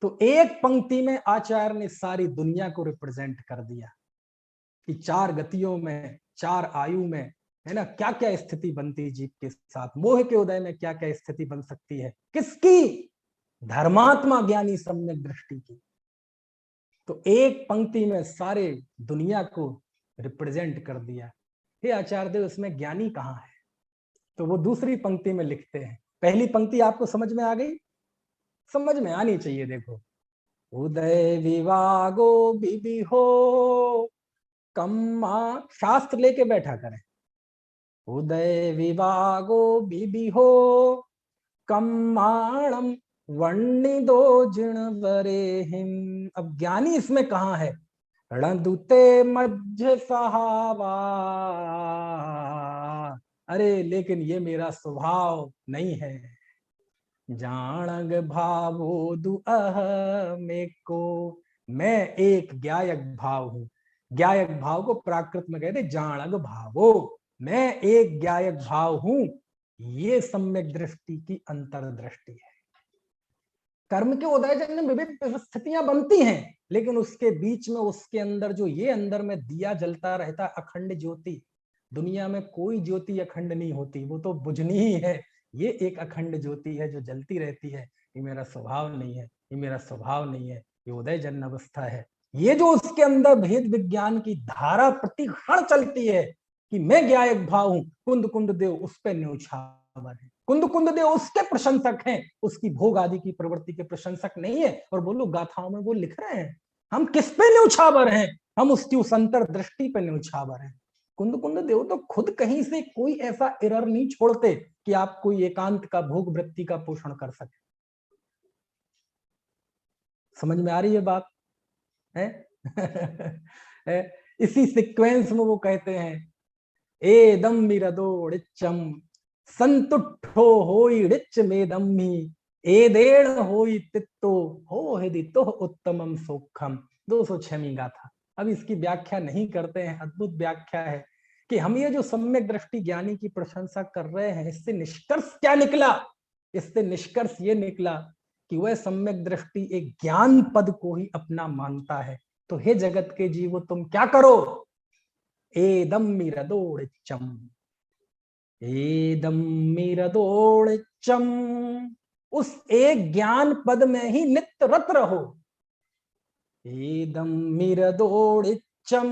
B: तो एक पंक्ति में आचार्य ने सारी दुनिया को रिप्रेजेंट कर दिया कि 4 गतियों में, 4 आयु में, है ना, क्या क्या स्थिति बनती है जीव के साथ, मोह के उदय में क्या क्या स्थिति बन सकती है, किसकी? धर्मात्मा ज्ञानी सम्यक दृष्टि की। तो एक पंक्ति में सारे दुनिया को रिप्रेजेंट कर दिया। हे आचार्य देव, इसमें ज्ञानी कहाँ है? तो वो दूसरी पंक्ति में लिखते हैं। पहली पंक्ति आपको समझ में आ गई? समझ में आनी चाहिए। देखो, उदय विवागो विविहो कम्मा, शास्त्र लेके बैठा करें। उदय विवागो विविहो कम्माणम वर्णिदो जिणवरे हिम। अब ज्ञानी इसमें कहाँ है? रणदुते मध्य सहावा। अरे लेकिन ये मेरा स्वभाव नहीं है। जाणग भावो दुअह मेको, मैं एक ज्ञायक भाव हूं। ज्ञायक भाव को प्राकृत में कहते जाणग भावो, मैं एक ज्ञायक भाव हूं। ये सम्यक दृष्टि की अंतर्दृष्टि है। कर्म के उदय जन्य विविध स्थितियां बनती हैं, लेकिन उसके बीच में, उसके अंदर जो ये अंदर में दिया जलता रहता है, अखंड ज्योति। दुनिया में कोई ज्योति अखंड नहीं होती, वो तो बुझनी ही है। ये एक अखंड ज्योति है जो जलती रहती है। ये मेरा स्वभाव नहीं है, ये मेरा स्वभाव नहीं है, ये उदय जन्य अवस्था है। ये जो उसके अंदर भेद विज्ञान की धारा प्रति क्षण चलती है कि मैं ज्ञायक भाव हूं, कुंद कुंद देव उस पर न्यौछावर है। कुंद कुंद देव उसके प्रशंसक हैं, उसकी भोग आदि की प्रवृत्ति के प्रशंसक नहीं है। और बोलो, गाथाओं में वो लिख रहे हैं, हम किस पे न्यौछावर हैं? हम उसकी उस अंतर दृष्टि पे न्यौछावर हैं। कुंद कुंद देव तो खुद कहीं से कोई ऐसा एरर नहीं छोड़ते कि आप कोई एकांत का भोग वृत्ति का पोषण कर सके। समझ में आ रही है बात है? इसी सीक्वेंस में वो कहते हैं, एदम मिरदोड़िच्चम संतुष्टो होई रिच मेदम्मी, एदेण होई तित्तो हो हिदितो उत्तमम सुखम। 206वीं गाथा। अब इसकी व्याख्या नहीं करते हैं, अद्भुत व्याख्या है कि हम ये जो सम्यक दृष्टि ज्ञानी की प्रशंसा कर रहे हैं, इससे निष्कर्ष क्या निकला? इससे निष्कर्ष ये निकला कि वह सम्यक दृष्टि एक ज्ञान पद को ही अपना मानता है। तो हे जगत के जीवो, तुम क्या करो? एदम मिरदोड़िच्चम, एदम मिरदोड़िच्चम, उस एक ज्ञान पद में ही नित्य रत रहो। एदम मिरदोड़िच्चम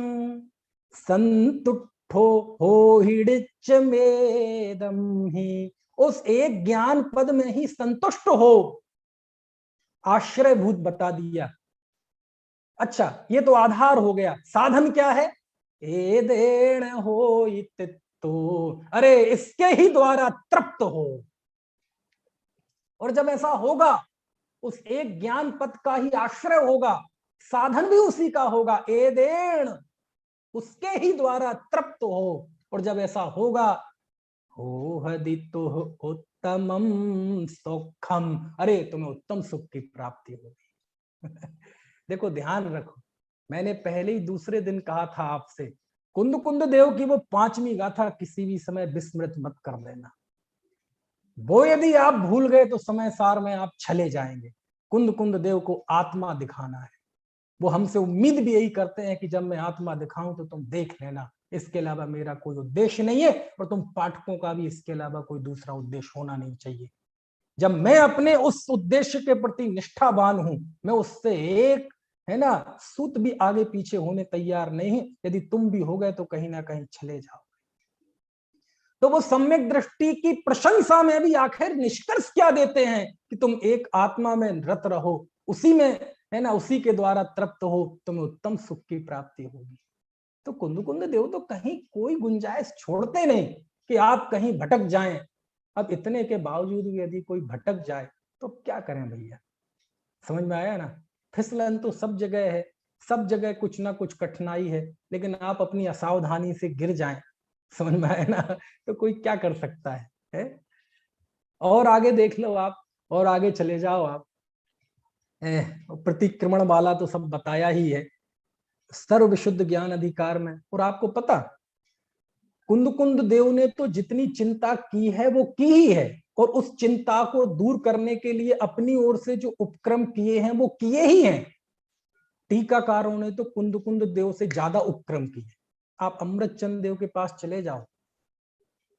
B: संतुष्टो हो हिडिच्च मेदम ही, उस एक ज्ञान पद में ही संतुष्ट हो। आश्रयभूत बता दिया। अच्छा, ये तो आधार हो गया। साधन क्या है? एदेण होई तित्तो, अरे इसके ही द्वारा तृप्त हो। और जब ऐसा होगा, उस एक ज्ञान पद का ही आश्रय होगा, साधन भी उसी का होगा। एदेण, उसके ही द्वारा तृप्त हो। और जब ऐसा होगा, हो हदितो उत्तमम सुखम, अरे तुम्हें उत्तम सुख की प्राप्ति होगी। देखो, ध्यान रखो, मैंने पहले ही दूसरे दिन कहा था आपसे, कुंद कुंद देव की वो 5वीं गाथा किसी भी समय विस्मृत मत कर देना। वो यदि आप भूल गए तो समय सार में आप चले जाएंगे। कुंद कुंद देव को आत्मा दिखाना है। वो हमसे उम्मीद भी यही करते हैं कि जब मैं आत्मा दिखाऊं तो तुम देख लेना, इसके अलावा मेरा कोई उद्देश्य नहीं है, और तुम पाठकों का भी इसके अलावा कोई दूसरा उद्देश्य होना नहीं चाहिए। जब मैं अपने उस उद्देश्य के प्रति निष्ठावान हूं, मैं उससे एक है ना सूत भी आगे पीछे होने तैयार नहीं। यदि तुम भी हो गए तो कहीं ना कहीं चले जाओ। तो वो सम्यक दृष्टि की प्रशंसा में भी आखिर निष्कर्ष क्या देते हैं कि तुम एक आत्मा में रत रहो, उसी में है ना, उसी के द्वारा तृप्त हो, तुम्हें उत्तम सुख की प्राप्ति होगी। तो कुंद कुंद देव तो कहीं कोई गुंजाइश छोड़ते नहीं कि आप कहीं भटक जाएं। अब इतने के बावजूद भी यदि कोई भटक जाए तो क्या करें भैया? समझ में आया ना? फिसलन तो सब जगह है, सब जगह कुछ ना कुछ कठिनाई है, लेकिन आप अपनी असावधानी से गिर जाएं, समझ में आया ना, तो कोई क्या कर सकता है? और आगे देख लो आप, और आगे चले जाओ आप। प्रतिक्रमण वाला तो सब बताया ही है, सर्व विशुद्ध ज्ञान अधिकार में। और आपको पता, कुंद कुंद देव ने तो जितनी चिंता की है वो की ही है, और उस चिंता को दूर करने के लिए अपनी ओर से जो उपक्रम किए हैं वो किए ही हैं। टीकाकारों ने तो कुंद कुंद देव से ज्यादा उपक्रम किए। आप अमृतचंद देव के पास चले जाओ,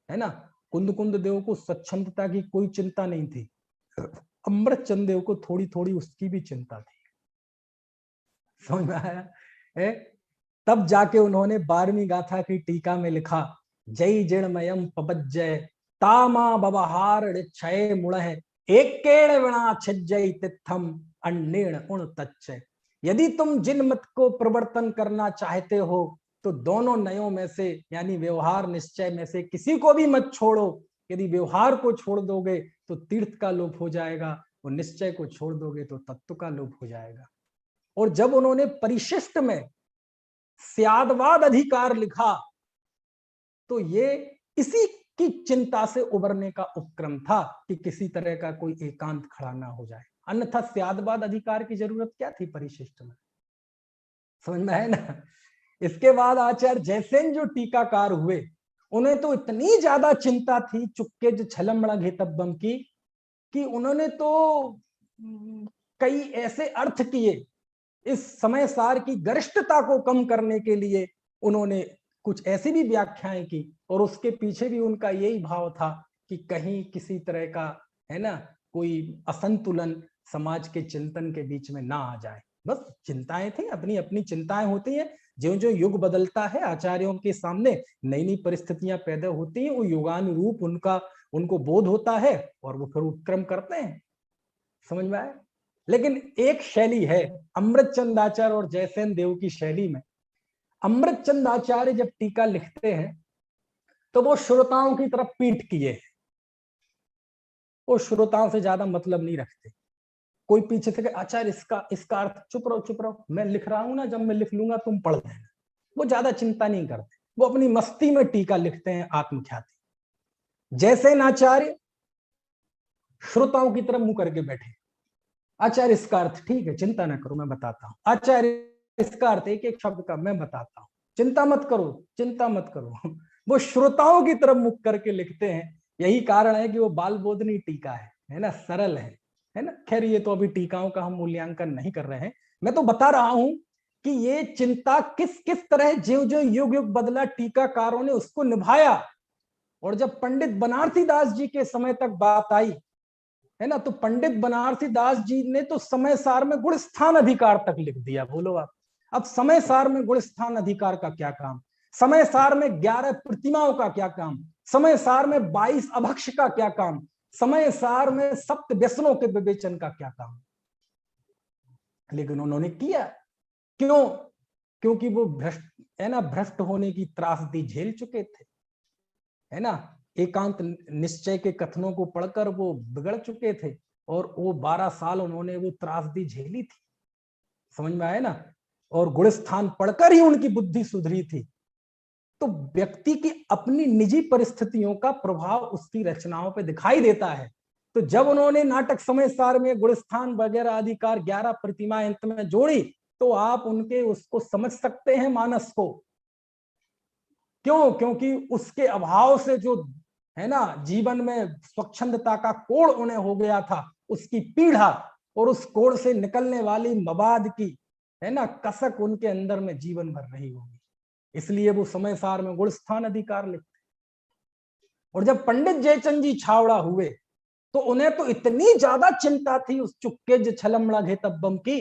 B: है ना, कुंद कुंद देव को स्वच्छंदता की कोई चिंता नहीं थी, अमृतचंद देव को थोड़ी थोड़ी उसकी भी चिंता थी। समझ में आया है? तब जाके उन्होंने 12वीं गाथा की टीका में लिखा, जय जिणमयम पबज्जय तामा बवहार क्षय मुड़ एकेण विना छिज्जय तिथम अन्नेण उण तच्चय। यदि तुम जिन मत को प्रवर्तन करना चाहते हो तो दोनों नयों में से, यानी व्यवहार निश्चय में से किसी को भी मत छोड़ो। यदि व्यवहार को छोड़ दोगे तो तीर्थ का लोप हो जाएगा, और निश्चय को छोड़ दोगे तो तत्व का लोप हो जाएगा। और जब उन्होंने परिशिष्ट में स्यादवाद अधिकार लिखा तो ये इसी की चिंता से उबरने का उपक्रम था कि किसी तरह का कोई एकांत खड़ा ना हो जाए। अन्यथा स्यादवाद अधिकार की जरूरत क्या थी परिशिष्ट में? समझ में है ना? इसके बाद आचार्य जयसेन जो टीकाकार हुए, उन्हें तो इतनी ज्यादा चिंता थी चुक्के जो छलमड़ा घेतब्बम की, कि उन्होंने तो कई ऐसे अर्थ किए। इस समय सार की गरिष्ठता को कम करने के लिए उन्होंने कुछ ऐसी भी व्याख्याएं की, और उसके पीछे भी उनका यही भाव था कि कहीं किसी तरह का है ना कोई असंतुलन समाज के चिंतन के बीच में ना आ जाए। बस चिंताएं थी, अपनी अपनी चिंताएं होती हैं। जो जो युग बदलता है, आचार्यों के सामने नई नई परिस्थितियां पैदा होती हैं, वो युगानुरूप उनको बोध होता है और वो फिर उपक्रम करते हैं। समझ में आया? लेकिन एक शैली है अमृतचंद आचार्य और जयसेन देव की शैली में। अमृतचंद आचार्य जब टीका लिखते हैं तो वो श्रोताओं की तरफ पीठ किए, वो श्रोताओं से ज्यादा मतलब नहीं रखते। कोई पीछे से आचार्य इसका अर्थ, चुप रहो, मैं लिख रहा हूं ना, जब मैं लिख लूंगा तुम पढ़ लेना। वो ज्यादा चिंता नहीं करते, वो अपनी मस्ती में टीका लिखते हैं, आत्मख्याति। जयसेन आचार्य श्रोताओं की तरफ मुंह करके बैठे, आचार्य इसका अर्थ ठीक है, चिंता ना करो मैं बताता हूँ। आचार्य इसका अर्थ एक एक शब्द का मैं बताता हूँ, चिंता मत करो। वो श्रोताओं की तरफ मुख करके लिखते हैं। यही कारण है कि वो बाल बोधनी टीका है ना, सरल है ना। खैर ये तो अभी टीकाओं का हम मूल्यांकन नहीं कर रहे हैं, मैं तो बता रहा हूं कि ये चिंता किस किस तरह जो जो युग युग बदला टीकाकारों ने उसको निभाया। और जब पंडित बनारसी दास जी के समय तक बात आई है ना, तो पंडित बनारसी दास जी ने तो समय सार में गुण स्थान अधिकार तक लिख दिया। बोलो आप, अब समय सार में गुण स्थान अधिकार का क्या काम, समय सार में 11 प्रतिमाओं का क्या काम, समय सार में 22 अभक्ष का क्या काम, समय सार में सप्त व्यसनों के विवेचन का क्या काम। लेकिन उन्होंने किया क्यों? क्योंकि वो भ्रष्ट होने की त्रासदी झेल चुके थे, है ना। एकांत निश्चय के कथनों को पढ़कर वो बिगड़ चुके थे, और वो 12 साल उन्होंने वो त्रासदी झेली थी। समझ में आया ना? और गुण स्थान पढ़कर ही उनकी बुद्धि सुधरी थी। तो व्यक्ति की अपनी निजी परिस्थितियों का प्रभाव उसकी रचनाओं पे दिखाई देता है। तो जब उन्होंने नाटक समय सार में गुण स्थान वगैरह अधिकार 11 प्रतिमा अंत में जोड़ी, तो आप उनके उसको समझ सकते हैं मानस को। क्यों? क्योंकि उसके अभाव से जो है ना जीवन में स्वच्छंदता का कोढ़ उन्हें हो गया था, उसकी पीड़ा और उस कोढ़ से निकलने वाली मवाद की है ना कसक उनके अंदर में जीवन भर रही होगी, इसलिए वो समय सार में गुण स्थान अधिकार लिखते। और जब पंडित जयचंद जी छावड़ा हुए तो उन्हें तो इतनी ज्यादा चिंता थी उस चुक्के छलमड़ा घेतब्बम की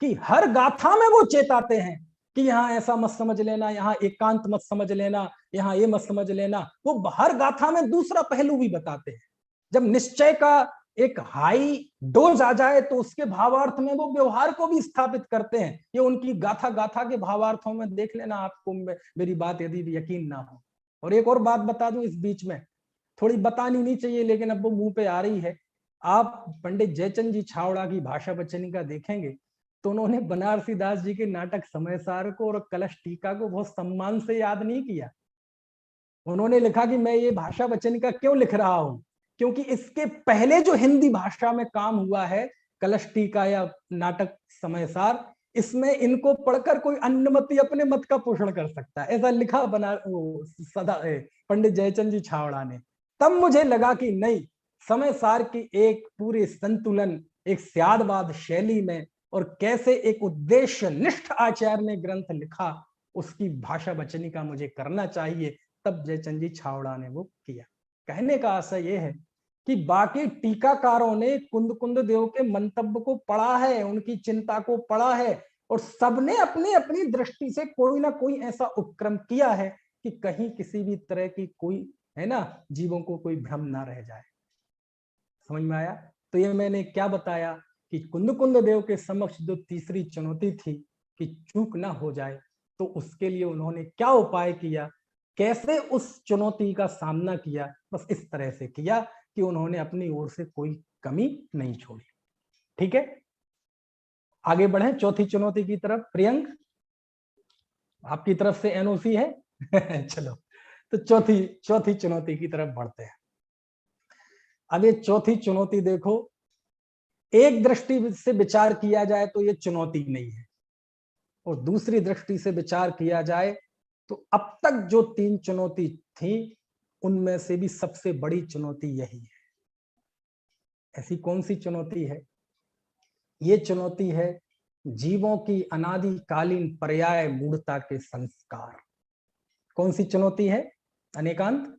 B: कि हर गाथा में वो चेताते हैं कि यहाँ ऐसा मत समझ लेना, यहाँ एकांत मत समझ लेना, यहाँ ये मत समझ लेना। वो हर गाथा में दूसरा पहलू भी बताते हैं। जब निश्चय का एक हाई डोज आ जाए तो उसके भावार्थ में वो व्यवहार को भी स्थापित करते हैं। ये उनकी गाथा गाथा के भावार्थों में देख लेना, आपको मेरी बात यदि यकीन ना हो। और एक और बात बता दूं इस बीच में, थोड़ी बतानी नहीं चाहिए लेकिन अब वो मुंह पे आ रही है। आप पंडित जयचंद जी छावड़ा की भाषा वचनिका देखेंगे तो उन्होंने बनारसी दास जी के नाटक समय सार को और कलश टीका को बहुत सम्मान से याद नहीं किया। उन्होंने लिखा कि मैं ये भाषा वचनिका क्यों लिख रहा हूं, क्योंकि इसके पहले जो हिंदी भाषा में काम हुआ है कलश टीका या नाटक समय सार, इसमें इनको पढ़कर कोई अन्य मत अपने मत का पोषण कर सकता है, ऐसा लिखा सदा पंडित जयचंद जी छावड़ा ने। तब मुझे लगा कि नहीं, समय सार की एक पूरे संतुलन, एक स्यादवाद शैली में, और कैसे एक उद्देश्य निष्ठ आचार्य ने ग्रंथ लिखा, उसकी भाषा वचनिका मुझे करना चाहिए। तब जयचंद जी छावड़ा ने वो किया। कहने का आशय यह है कि बाकी टीकाकारों ने कुंद कुंद देव के मंतव्य को पढ़ा है, उनकी चिंता को पढ़ा है, और सबने अपनी अपनी दृष्टि से कोई ना कोई ऐसा उपक्रम किया है कि कहीं किसी भी तरह की कोई है ना जीवों को कोई भ्रम ना रह जाए। समझ में आया? तो ये मैंने क्या बताया कि कुंद कुंद देव के समक्ष जो तीसरी चुनौती थी कि चूक ना हो जाए, तो उसके लिए उन्होंने क्या उपाय किया, कैसे उस चुनौती का सामना किया, बस इस तरह से किया कि उन्होंने अपनी ओर से कोई कमी नहीं छोड़ी। ठीक है, आगे बढ़े चौथी चुनौती की तरफ। प्रियंक, आपकी तरफ से एनओसी है? चलो, तो चौथी चुनौती की तरफ बढ़ते हैं। अब ये चौथी चुनौती देखो, एक दृष्टि से विचार किया जाए तो ये चुनौती नहीं है, और दूसरी दृष्टि से विचार किया जाए तो अब तक जो तीन चुनौती थी उनमें से भी सबसे बड़ी चुनौती यही है। ऐसी कौन सी चुनौती है? ये चुनौती है जीवों की अनादिकालीन पर्याय मूढ़ता के संस्कार। कौन सी चुनौती है अनेकांत?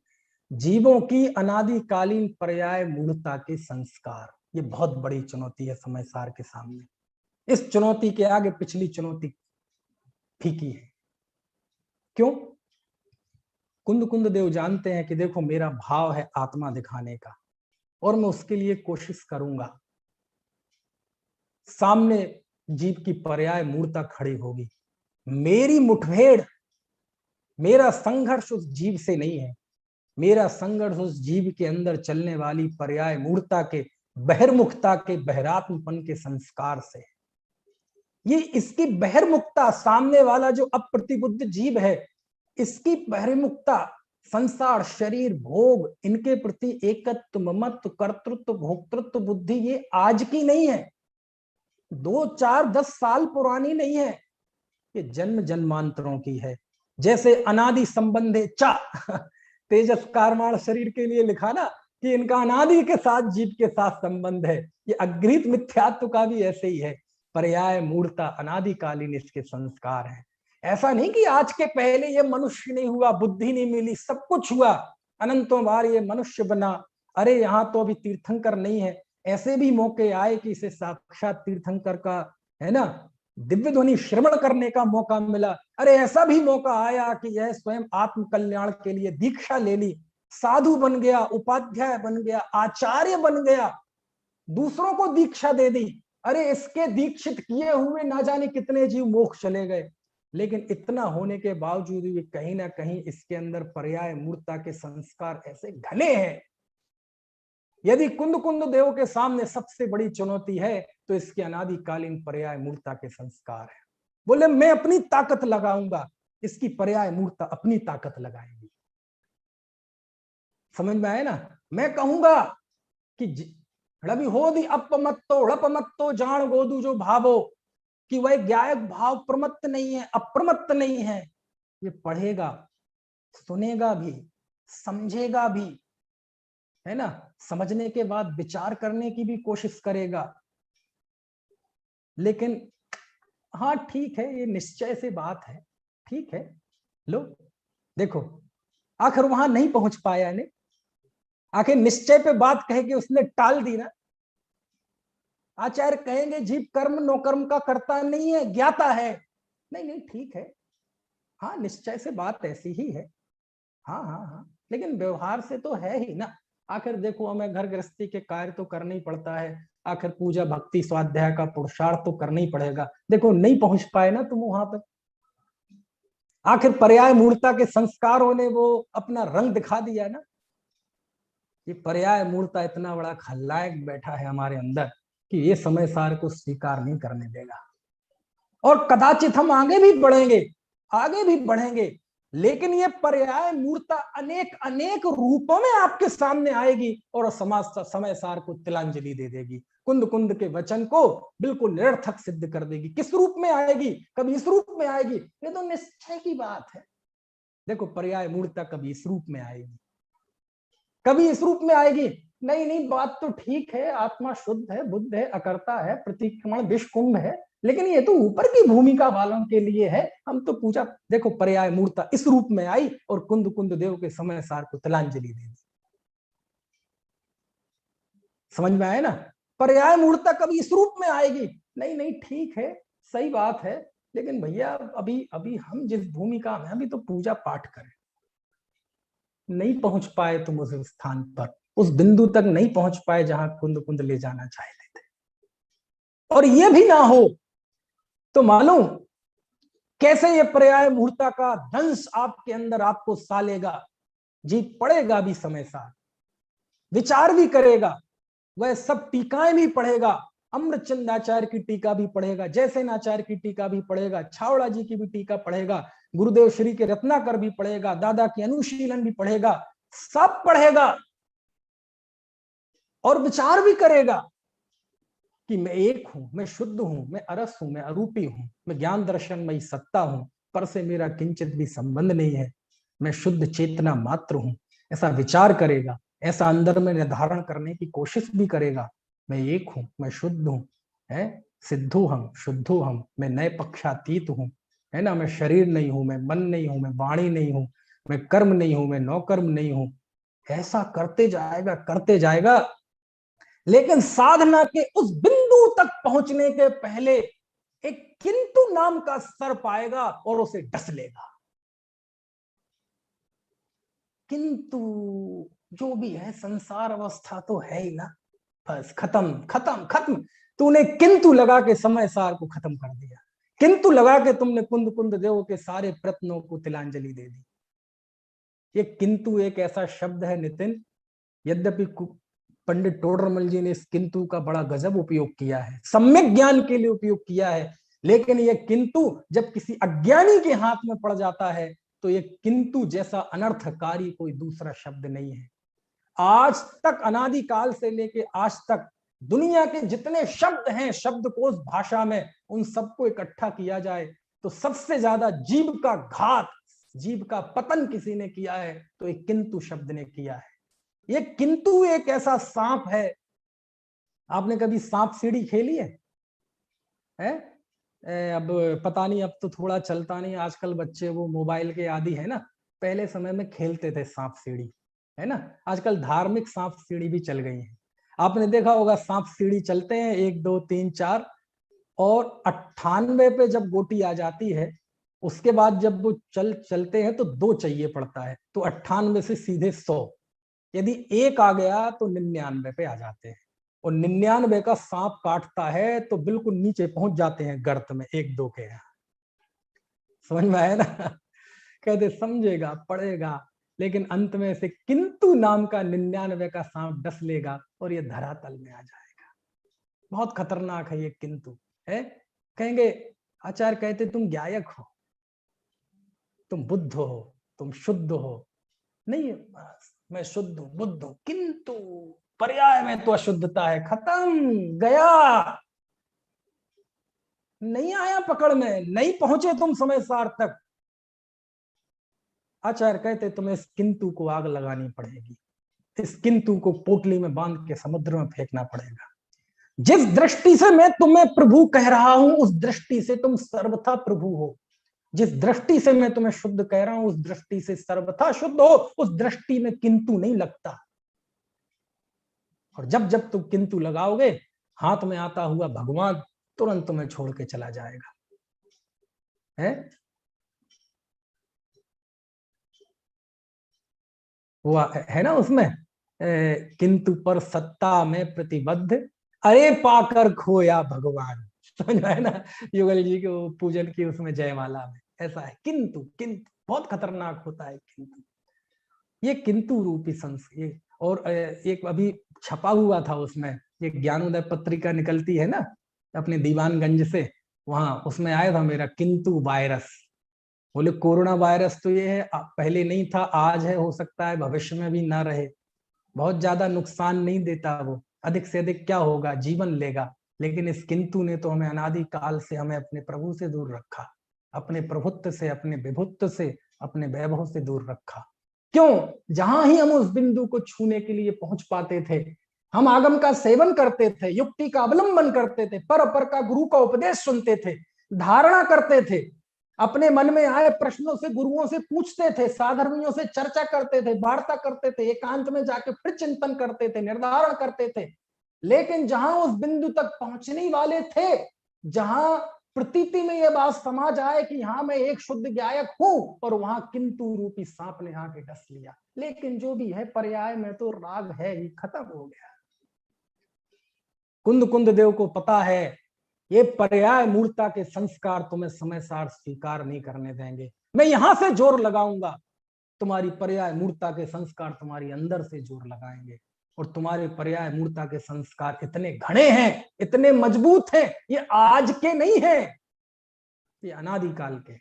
B: जीवों की अनादिकालीन पर्याय मूढ़ता के संस्कार। ये बहुत बड़ी चुनौती है समय सार के सामने। इस चुनौती के आगे पिछली चुनौती फीकी है। क्यों? कुंद कुंद देव जानते हैं कि देखो मेरा भाव है आत्मा दिखाने का, और मैं उसके लिए कोशिश करूंगा। सामने जीव की पर्याय मूर्ता खड़ी होगी, मेरी मुठभेड़, मेरा संघर्ष उस जीव से नहीं है, मेरा संघर्ष उस जीव के अंदर चलने वाली पर्याय मूर्ता के, बहिर्मुखता के, बहिरात्मपन के संस्कार से। ये इसकी बहिर्मुखता, सामने वाला जो अप्रतिबुद्ध जीव है, इसकी बहिर्मुखता संसार, शरीर, भोग, इनके प्रति एकत्व, ममत्व, कर्तृत्व, भोक्तृत्व बुद्धि, ये आज की नहीं है, 2, 4, 10 साल पुरानी नहीं है, ये जन्म जन्मांतरों की है। जैसे अनादि संबंधे चा तेजस कारमाण शरीर के लिए लिखा ना कि इनका अनादि के साथ जीव के साथ संबंध है, ये अग्रित मिथ्यात्व का भी ऐसे ही है। पर्याय मूर्ता अनादिकालीन इसके संस्कार है। ऐसा नहीं कि आज के पहले ये मनुष्य नहीं हुआ, बुद्धि नहीं मिली, सब कुछ हुआ, अनंतों बार ये मनुष्य बना, अरे यहाँ तो अभी तीर्थंकर नहीं है, ऐसे भी मौके आए कि इसे साक्षात तीर्थंकर का है ना दिव्य ध्वनि श्रवण करने का मौका मिला। अरे ऐसा भी मौका आया कि यह स्वयं आत्म कल्याण के लिए दीक्षा ले ली, साधु बन गया, उपाध्याय बन गया, आचार्य बन गया, दूसरों को दीक्षा दे दी। अरे इसके दीक्षित किए हुए ना जाने कितने जीव मोक्ष चले गए। लेकिन इतना होने के बावजूद भी कहीं ना कहीं इसके अंदर पर्याय मूर्ता के संस्कार ऐसे घने हैं। यदि कुंद कुंद देव के सामने सबसे बड़ी चुनौती है तो इसके अनादिकालीन पर्याय मूर्ता के संस्कार है। बोले मैं अपनी ताकत लगाऊंगा, इसकी पर्याय मूर्ता अपनी ताकत लगाएंगी। समझ में आए ना? मैं कहूंगा कि रवि हो दी अपमत्तो हड़पमत्तो जान गोदू जो भावो, कि वह ज्ञायक भाव प्रमत्त नहीं है, अप्रमत्त नहीं है। ये पढ़ेगा, सुनेगा भी, समझेगा भी, है ना, समझने के बाद विचार करने की भी कोशिश करेगा। लेकिन हाँ ठीक है, ये निश्चय से बात है, ठीक है, लो देखो आखिर वहां नहीं पहुंच पाया ने, आखिर निश्चय पे बात कह के उसने टाल दी ना। आचार्य कहेंगे जीव कर्म नो कर्म का करता नहीं है, ज्ञाता है। नहीं नहीं ठीक है, हाँ निश्चय से बात ऐसी ही है, हाँ हाँ हाँ, लेकिन व्यवहार से तो है ही ना। आखिर देखो हमें घर गृहस्थी के कार्य तो करना ही पड़ता है, आखिर पूजा भक्ति स्वाध्याय का पुरुषार्थ तो करना ही पड़ेगा। देखो नहीं पहुंच पाए ना तुम वहां पर, आखिर पर्याय मूर्ता के संस्कारों ने वो अपना रंग दिखा दिया ना। ये पर्याय मूर्ता इतना बड़ा खलनायक बैठा है हमारे अंदर कि ये समय सार को स्वीकार नहीं करने देगा। और कदाचित हम आगे भी बढ़ेंगे, आगे भी बढ़ेंगे, लेकिन ये पर्याय मूर्ता अनेक अनेक रूपों में आपके सामने आएगी और समाज समय सार को तिलांजलि दे देगी, कुंद कुंद के वचन को बिल्कुल निरर्थक सिद्ध कर देगी। किस रूप में आएगी? कभी इस रूप में आएगी, ये तो निश्चय की बात है। देखो पर्याय मूर्ता कभी इस रूप में आएगी, कभी इस रूप में आएगी। नहीं नहीं बात तो ठीक है, आत्मा शुद्ध है, बुद्ध है, अकर्ता है, प्रतिक्रमण विश्वकुंभ है, लेकिन ये तो ऊपर की भूमिका वालों के लिए है। हम तो पूजा, देखो पर्याय मूर्ता इस रूप में आई और कुंद कुंद देव के समय सार को तिलांजलि दे दी। समझ में आए ना? पर्याय मूर्ता कभी इस रूप में आएगी। नहीं नहीं ठीक है, सही बात है, लेकिन भैया अभी अभी हम जिस भूमिका में, अभी तो पूजा पाठ करें, नहीं पहुंच पाए तुम उस स्थान पर, उस बिंदु तक नहीं पहुंच पाए जहां कुंद कुंद ले जाना चाह रहे थे। और ये भी ना हो तो मालूम कैसे ये पर्याय मूर्ता का दंश आपके अंदर आपको सालेगा। जी पढ़ेगा भी समय सार, विचार भी करेगा, वह सब टीकाएं भी पढ़ेगा, अमृतचंद आचार्य की टीका भी पढ़ेगा, जयसेन आचार्य की टीका भी पढ़ेगा, छावड़ा जी की भी टीका पढ़ेगा, गुरुदेव श्री के रत्नाकर भी पढ़ेगा, दादा की अनुशीलन भी पढ़ेगा, सब पढ़ेगा और विचार भी करेगा कि मैं एक हूं, मैं शुद्ध हूं, मैं अरस हूं, मैं अरूपी हूं, मैं ज्ञान दर्शन मई सत्ता हूं, पर से मेरा किंचित भी संबंध नहीं है, मैं शुद्ध चेतना मात्र हूं। ऐसा विचार करेगा, ऐसा अंदर में निर्धारण करने की कोशिश भी करेगा। मैं एक हूं, मैं शुद्ध हूं, है सिद्धो हम शुद्धो हम, मैं नए पक्षातीत हूं, है ना, मैं शरीर नहीं हूं, मैं मन नहीं हूं, मैं वाणी नहीं हूं, मैं कर्म नहीं हूं, मैं नौकर्म नहीं हूं। ऐसा करते जाएगा, करते जाएगा, लेकिन साधना के उस बिंदु तक पहुंचने के पहले एक किंतु नाम का स्तर पाएगा और उसे डस लेगा। किंतु जो भी है संसार अवस्था तो है ही ना, बस खत्म खत्म खत्म। तूने किंतु लगा के समय सार को खत्म कर दिया, किंतु लगा के तुमने कुंद कुंद देव के सारे प्रयत्नों को तिलांजलि दे दी। ये किंतु एक ऐसा शब्द है नितिन, यद्यपि पंडित टोडरमल जी ने इस किंतु का बड़ा गजब उपयोग किया है, सम्यक ज्ञान के लिए उपयोग किया है, लेकिन यह किंतु जब किसी अज्ञानी के हाथ में पड़ जाता है तो ये किंतु जैसा अनर्थकारी कोई दूसरा शब्द नहीं है। आज तक अनादिकाल से लेके आज तक दुनिया के जितने शब्द हैं शब्दकोश भाषा में, उन सबको इकट्ठा किया जाए तो सबसे ज्यादा जीव का घात, जीव का पतन किसी ने किया है तो एक किंतु शब्द ने किया है। ये किंतु एक ऐसा सांप है, आपने कभी सांप सीढ़ी खेली है? अब पता नहीं, अब तो थोड़ा चलता नहीं, आजकल बच्चे वो मोबाइल के आदी है ना, पहले समय में खेलते थे सांप सीढ़ी, है ना। आजकल धार्मिक सांप सीढ़ी भी चल गई है। आपने देखा होगा सांप सीढ़ी चलते हैं 1 2 3 4, और 98 पे जब गोटी आ जाती है उसके बाद जब वो चलते हैं तो 2 चाहिए पड़ता है, तो 98 से सीधे 100, यदि 1 आ गया तो 99 पे आ जाते हैं, और 99 का सांप काटता है तो बिल्कुल नीचे पहुंच जाते हैं गर्त में 1 2 के यहाँ। समझ में आया ना? कहते समझेगा पढ़ेगा, लेकिन अंत में से किंतु नाम का 99 का सांप डस लेगा और ये धरातल में आ जाएगा। बहुत खतरनाक है ये किंतु, है। कहेंगे आचार्य कहते तुम ज्ञायक हो, तुम बुद्ध हो, तुम शुद्ध हो। नहीं, मैं शुद्ध हूं, बुद्ध हूं, किंतु पर्याय में तो अशुद्धता है, खत्म गया। नहीं आया पकड़ में, नहीं पहुंचे तुम समय सार तक। आचार्य कहते तुम्हें इस किंतु को आग लगानी पड़ेगी, इस किंतु को पोटली में बांध के समुद्र में फेंकना पड़ेगा। जिस दृष्टि से मैं तुम्हें प्रभु कह रहा हूं उस दृष्टि से तुम सर्वथा प्रभु हो। जिस दृष्टि से मैं तुम्हें शुद्ध कह रहा हूं उस दृष्टि से सर्वथा शुद्ध हो। उस दृष्टि में किंतु नहीं लगता। और जब जब तुम किंतु लगाओगे, हाथ में आता हुआ भगवान तुरंत तुम्हें छोड़ के चला जाएगा। है वो है ना उसमें, किंतु पर सत्ता में प्रतिबद्ध, अरे पाकर खोया भगवान। समझ में है ना, युगल जी के पूजन की उसमें जयमाला में ऐसा है। किंतु किंतु बहुत खतरनाक होता है किंतु। ये किंतु रूपी संस्कृत। और एक अभी छपा हुआ था उसमें, ये ज्ञानोदय पत्रिका निकलती है ना अपने दीवानगंज से, वहां उसमें आया था मेरा किंतु वायरस। बोले कोरोना वायरस तो ये है, पहले नहीं था, आज है, हो सकता है भविष्य में भी ना रहे, बहुत ज्यादा नुकसान नहीं देता, वो अधिक से अधिक क्या होगा, जीवन लेगा। लेकिन इस किंतु ने तो हमें अनादि काल से हमें अपने प्रभु से दूर रखा, अपने प्रभुत्व से, अपने विभुत्व से, अपने वैभव से दूर रखा। क्यों? जहां ही हम उस बिंदु को छूने के लिए पहुंच पाते थे, हम आगम का सेवन करते थे, युक्ति का अवलंबन करते थे, पर अपर का गुरु का उपदेश सुनते थे, धारणा करते थे, अपने मन में आए प्रश्नों से गुरुओं से पूछते थे, साधर्मियों से चर्चा करते थे, वार्ता करते थे, एकांत में जाके फिर चिंतन करते थे, निर्धारण करते थे। लेकिन जहां उस बिंदु तक पहुंचने वाले थे, जहां प्रतीति में यह बात समा जाए कि हाँ मैं एक शुद्ध गायक हूं, और वहां किंतु रूपी सांप ने आके डस लिया। लेकिन जो भी है पर्याय में तो राग है ही, खत्म हो गया। कुंद कुंद देव को पता है ये पर्याय मूर्ता के संस्कार तुम्हें समय सार स्वीकार नहीं करने देंगे। मैं यहां से जोर लगाऊंगा, तुम्हारी पर्याय मूर्ता के संस्कार तुम्हारी अंदर से जोर लगाएंगे। और तुम्हारे पर्याय मूर्ता के संस्कार इतने घने हैं, इतने मजबूत हैं, ये आज के नहीं है, ये अनादि काल के।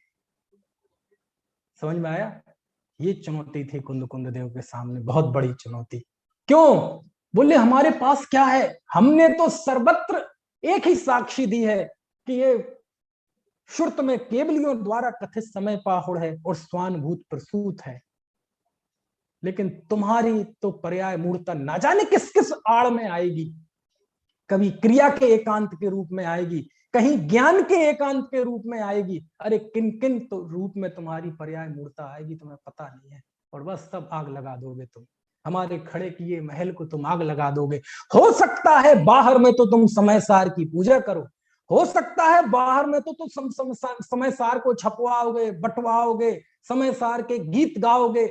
B: समझ में आया? ये चुनौती थी कुंद कुंद देव के सामने, बहुत बड़ी चुनौती। क्यों? बोले हमारे पास क्या है, हमने तो सर्वत्र एक ही साक्षी दी है कि ये श्रुत में केवलियों द्वारा कथित समय पाहुड़ है और स्वानुभूत प्रसूत है। लेकिन तुम्हारी तो पर्याय मूर्ता ना जाने किस किस आड़ में आएगी। कभी क्रिया के एकांत के रूप में आएगी, कहीं ज्ञान के एकांत के रूप में आएगी। अरे किन किन तो रूप में तुम्हारी पर्याय मूर्ता आएगी तुम्हें पता नहीं है। और बस तब आग लगा दोगे तुम, हमारे खड़े किए महल को तुम आग लगा दोगे। हो सकता है बाहर में तो तुम समय सार की पूजा करो, हो सकता है बाहर में तो तुम समय सार को छपवाओगे, बंटवाओगे, समय सार के गीत गाओगे,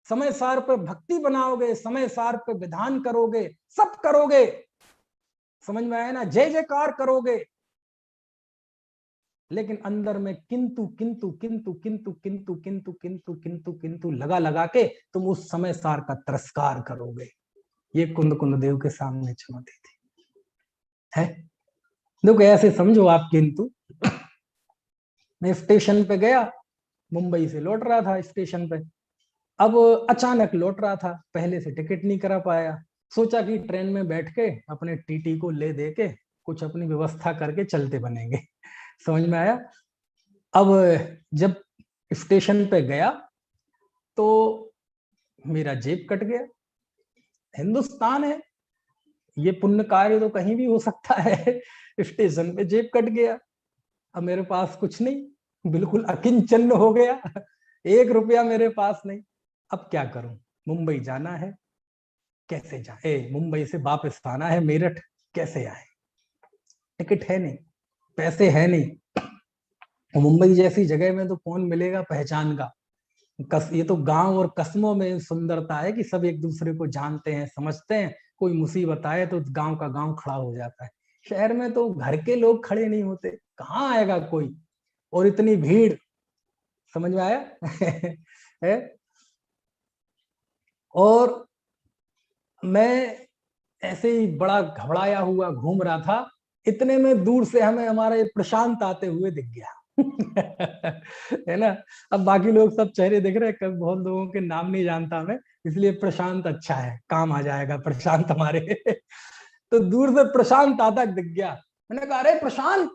B: समय सार पर भक्ति बनाओगे, समय सार पर विधान करोगे, सब करोगे। समझ में आया ना, जय जयकार करोगे। लेकिन अंदर में किंतु किंतु किंतु किंतु किंतु किंतु किंतु किंतु किंतु लगा लगा के तुम उस समय सार का तिरस्कार करोगे। ये कुंद कुंद देव के सामने चुनौती थी। है देखो ऐसे समझो आप। किंतु मैं स्टेशन पे गया, मुंबई से लौट रहा था स्टेशन पे, अब अचानक लौट रहा था, पहले से टिकट नहीं करा पाया, सोचा कि ट्रेन में बैठ के अपने टीटी को ले दे के कुछ अपनी व्यवस्था करके चलते बनेंगे। समझ में आया? अब जब स्टेशन पे गया तो मेरा जेब कट गया। हिंदुस्तान है, ये पुण्य कार्य तो कहीं भी हो सकता है। स्टेशन पे जेब कट गया, अब मेरे पास कुछ नहीं, बिल्कुल अकिंचन हो गया। 1 रुपया मेरे पास नहीं। अब क्या करूं? मुंबई जाना है, कैसे जाए? मुंबई से वापस आना है मेरठ, कैसे आए? टिकट है नहीं, पैसे है नहीं। मुंबई जैसी जगह में तो कौन मिलेगा पहचान का? ये तो गांव और कस्बों में सुंदरता है कि सब एक दूसरे को जानते हैं, समझते हैं। कोई मुसीबत आए तो गांव का गांव खड़ा हो जाता है। शहर में तो घर के लोग खड़े नहीं होते, कहाँ आएगा कोई? और इतनी भीड़। समझ में आया? है? और मैं ऐसे ही बड़ा घबराया हुआ घूम रहा था, इतने में दूर से हमें हमारा ये प्रशांत आते हुए दिख गया। है ना? अब बाकी लोग सब चेहरे दिख रहे हैं, कभी बहुत लोगों के नाम नहीं जानता मैं, इसलिए प्रशांत अच्छा है, काम आ जाएगा प्रशांत हमारे। तो दूर से प्रशांत आता दिख गया। मैंने कहा अरे प्रशांत,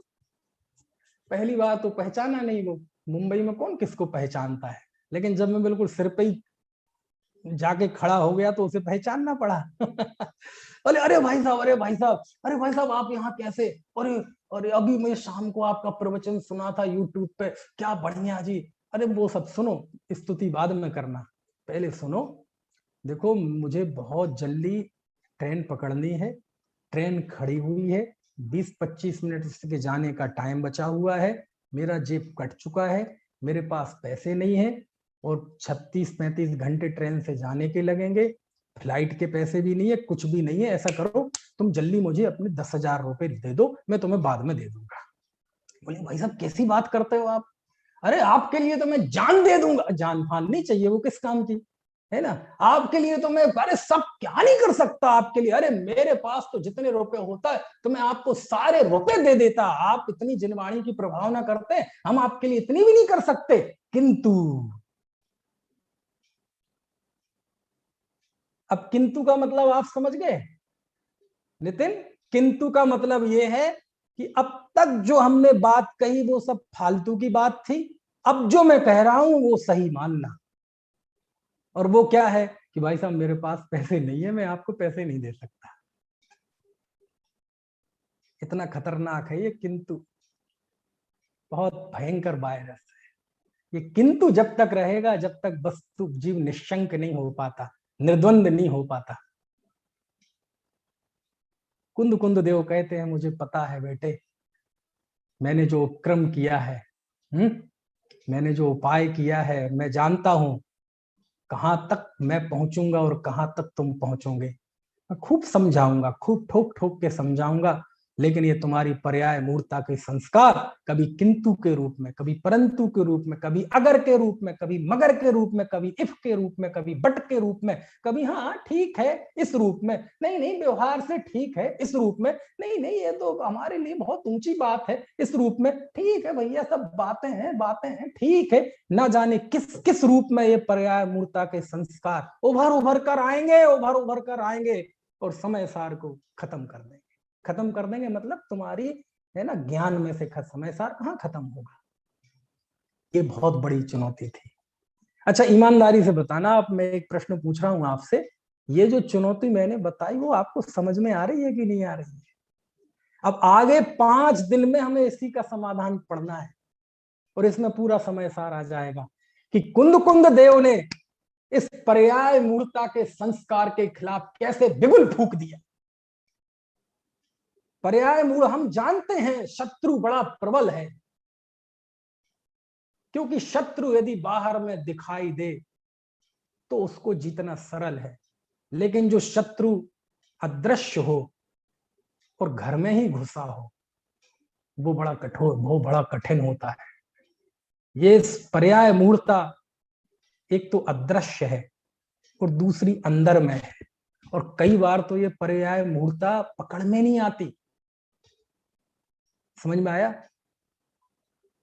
B: पहली बार तो पहचाना नहीं वो, मुंबई में कौन किसको पहचानता है, लेकिन जब मैं बिल्कुल सिर पे ही जाके खड़ा हो गया तो उसे पहचानना पड़ा। अरे अरे भाई साहब, अरे भाई साहब, अरे भाई साहब आप यहाँ कैसे, अरे अरे अभी मैं शाम को आपका प्रवचन सुना था यूट्यूब पे, क्या बढ़िया जी। अरे वो सब सुनो, स्तुति बाद में करना, पहले सुनो। देखो मुझे बहुत जल्दी ट्रेन पकड़नी है, ट्रेन खड़ी हुई है, 20-25 मिनट के जाने का टाइम बचा हुआ है, मेरा जेब कट चुका है, मेरे पास पैसे नहीं है, और 36-35 घंटे ट्रेन से जाने के लगेंगे, फ्लाइट के पैसे भी नहीं है, कुछ भी नहीं है। ऐसा करो तुम जल्दी मुझे अपने 10,000 रुपए दे दो, मैं तुम्हें बाद में दे दूंगा। बोले भाई साहब कैसी बात करते हो आप, अरे आपके लिए तो मैं जान दे दूंगा। जान फान नहीं चाहिए, वो किस काम की है ना, आपके लिए तो मैं, अरे सब क्या नहीं कर सकता आपके लिए, अरे मेरे पास तो जितने रुपए होता है तो मैं आपको सारे रुपए दे देता। आप इतनी जिनवाणी की प्रभावना करते हैं, हम आपके लिए इतनी भी नहीं कर सकते। किंतु, अब किंतु का मतलब आप समझ गए नितिन? किंतु का मतलब यह है कि अब तक जो हमने बात कही वो सब फालतू की बात थी, अब जो मैं कह रहा हूं वो सही मानना। और वो क्या है कि भाई साहब मेरे पास पैसे नहीं है, मैं आपको पैसे नहीं दे सकता। इतना खतरनाक है ये किंतु, बहुत भयंकर वायरस है ये किंतु। जब तक रहेगा, जब तक वस्तु जीव निशंक नहीं हो पाता, निर्द्वंद नहीं हो पाता। कुंद कुंद देव कहते हैं, मुझे पता है बेटे, मैंने जो उपक्रम किया है, मैंने जो उपाय किया है, मैं जानता हूं कहां तक मैं पहुंचूंगा और कहां तक तुम पहुंचोगे। मैं खूब समझाऊंगा, खूब ठोक ठोक के समझाऊंगा, लेकिन ये तुम्हारी पर्याय मूर्ता के संस्कार कभी किंतु के रूप में, कभी परंतु के रूप में, कभी अगर के रूप में, कभी मगर के रूप में, कभी इफ के रूप में, कभी बट के रूप में, कभी हाँ ठीक है इस रूप में, नहीं नहीं व्यवहार से ठीक है इस रूप में, नहीं नहीं ये तो हमारे लिए बहुत ऊंची बात है इस रूप में, ठीक है भैया सब बातें हैं ठीक है। ना जाने किस किस रूप में ये पर्याय मूर्ता के संस्कार उभर उभर कर आएंगे, उभर उभर कर आएंगे, और समय सार को खत्म कर देंगे। खत्म कर देंगे मतलब तुम्हारी, है ना, ज्ञान में से समय सार कहाँ खत्म होगा। ये बहुत बड़ी चुनौती थी। अच्छा ईमानदारी से बताना, आप, मैं एक प्रश्न पूछ रहा हूं आपसे, ये जो चुनौती मैंने बताई वो आपको समझ में आ रही है कि नहीं आ रही है? अब आगे 5 दिन में हमें इसी का समाधान पढ़ना है, और इसमें पूरा समय सार आ जाएगा कि कुंद कुंद देव ने इस पर्याय मूर्ता के संस्कार के खिलाफ कैसे बिगुल फूंक दिया। पर्याय मूल हम जानते हैं शत्रु बड़ा प्रबल है, क्योंकि शत्रु यदि बाहर में दिखाई दे तो उसको जीतना सरल है, लेकिन जो शत्रु अदृश्य हो और घर में ही घुसा हो वो बड़ा कठोर, वो बड़ा कठिन होता है। ये पर्याय मूर्ता एक तो अदृश्य है और दूसरी अंदर में है, और कई बार तो ये पर्याय मूर्ता पकड़ में नहीं आती। समझ में आया?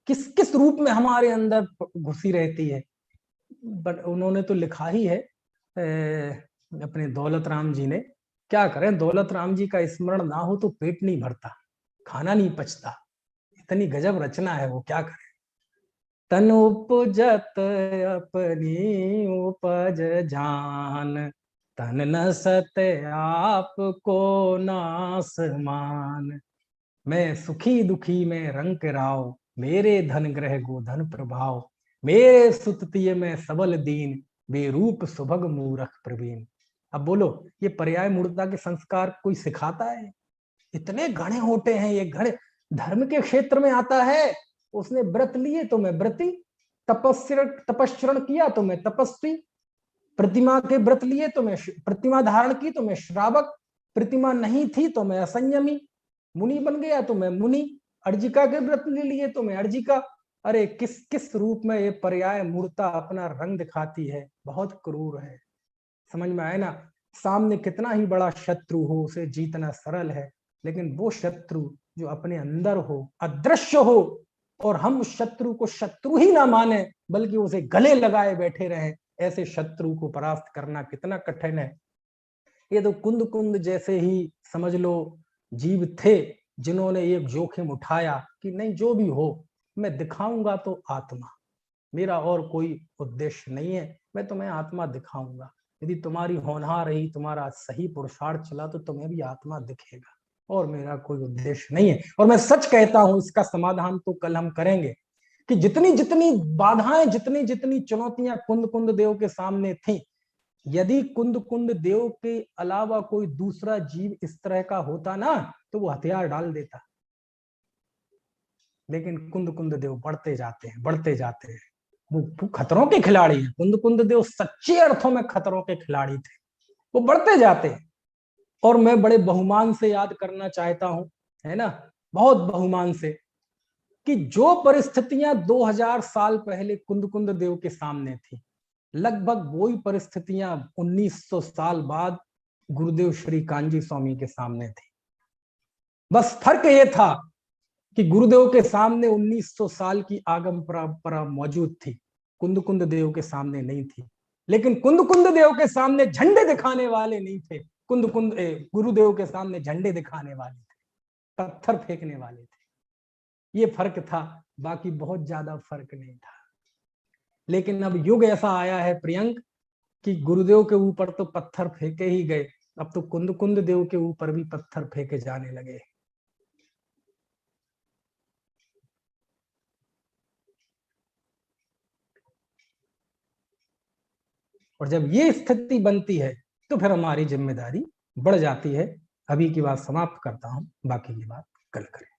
B: किस किस रूप में हमारे अंदर घुसी रहती है। बट उन्होंने तो लिखा ही है, अपने दौलत राम जी ने, क्या करें, दौलत राम जी का स्मरण ना हो तो पेट नहीं भरता, खाना नहीं पचता, इतनी गजब रचना है वो, क्या करें। तन उपजत अपनी उपज जान, तन न सत आप को नास मान, मैं सुखी दुखी में रंक राव, मेरे धन ग्रह गोधन प्रभाव, मेरे सुततीय में सबल दीन, बेरूप सुभग मूरख प्रवीण। अब बोलो, ये पर्याय मूर्ता के संस्कार कोई सिखाता है? इतने घने होते हैं ये घने। धर्म के क्षेत्र में आता है, उसने व्रत लिए तो मैं व्रती, तपस्रण किया तो मैं तपस्वी, प्रतिमा के व्रत लिए तो मैं, प्रतिमा धारण की तो मैं श्रावक, प्रतिमा नहीं थी तो मैं असंयमी, मुनि बन गया तो मैं मुनि, अर्जिका के व्रत ले लिए तो मैं अर्जिका। अरे किस किस रूप में ये पर्याय मूर्ता अपना रंग दिखाती है, बहुत क्रूर है। समझ में आए ना? सामने कितना ही बड़ा शत्रु हो उसे जीतना सरल है, लेकिन वो शत्रु जो अपने अंदर हो, अदृश्य हो, और हम उस शत्रु को शत्रु ही ना माने बल्कि उसे गले लगाए बैठे रहे, ऐसे शत्रु को परास्त करना कितना कठिन है। ये तो कुंद कुंद जैसे ही समझ लो जीव थे जिन्होंने एक जोखिम उठाया कि नहीं जो भी हो मैं दिखाऊंगा तो आत्मा, मेरा और कोई उद्देश्य नहीं है, मैं तुम्हें आत्मा दिखाऊंगा। यदि तुम्हारी होनहार रही, तुम्हारा सही पुरुषार्थ चला तो तुम्हें भी आत्मा दिखेगा, और मेरा कोई उद्देश्य नहीं है। और मैं सच कहता हूं, इसका समाधान तो कल हम करेंगे, कि जितनी जितनी बाधाएं, जितनी जितनी चुनौतियां कुंद कुंद देव के सामने थी, यदि कुंद कुंद देव के अलावा कोई दूसरा जीव इस तरह का होता ना, तो वो हथियार डाल देता। लेकिन कुंद कुंद देव बढ़ते जाते हैं, बढ़ते जाते हैं। वो खतरों के खिलाड़ी हैं। कुंद कुंद देव सच्चे अर्थों में खतरों के खिलाड़ी थे। वो बढ़ते जाते हैं। और मैं बड़े बहुमान से याद करना चाहता हूं, है ना, बहुत बहुमान से, कि जो परिस्थितियां 2000 साल पहले कुंद कुंद देव के सामने थी, लगभग वही परिस्थितियां 1900 साल बाद गुरुदेव श्री कांजी स्वामी के सामने थी। बस फर्क यह था कि गुरुदेव के सामने 1900 साल की आगम परंपरा मौजूद थी, कुंद कुंद देव के सामने नहीं थी। लेकिन कुंद कुंद देव के सामने झंडे दिखाने वाले नहीं थे, गुरुदेव के सामने झंडे दिखाने वाले थे, पत्थर फेंकने वाले थे। ये फर्क था, बाकी बहुत ज्यादा फर्क नहीं था। लेकिन अब युग ऐसा आया है प्रियंक, कि गुरुदेव के ऊपर तो पत्थर फेंके ही गए, अब तो कुंद कुंद देव के ऊपर भी पत्थर फेंके जाने लगे। और जब ये स्थिति बनती है तो फिर हमारी जिम्मेदारी बढ़ जाती है। अभी की बात समाप्त करता हूं, बाकी की बात कल करें।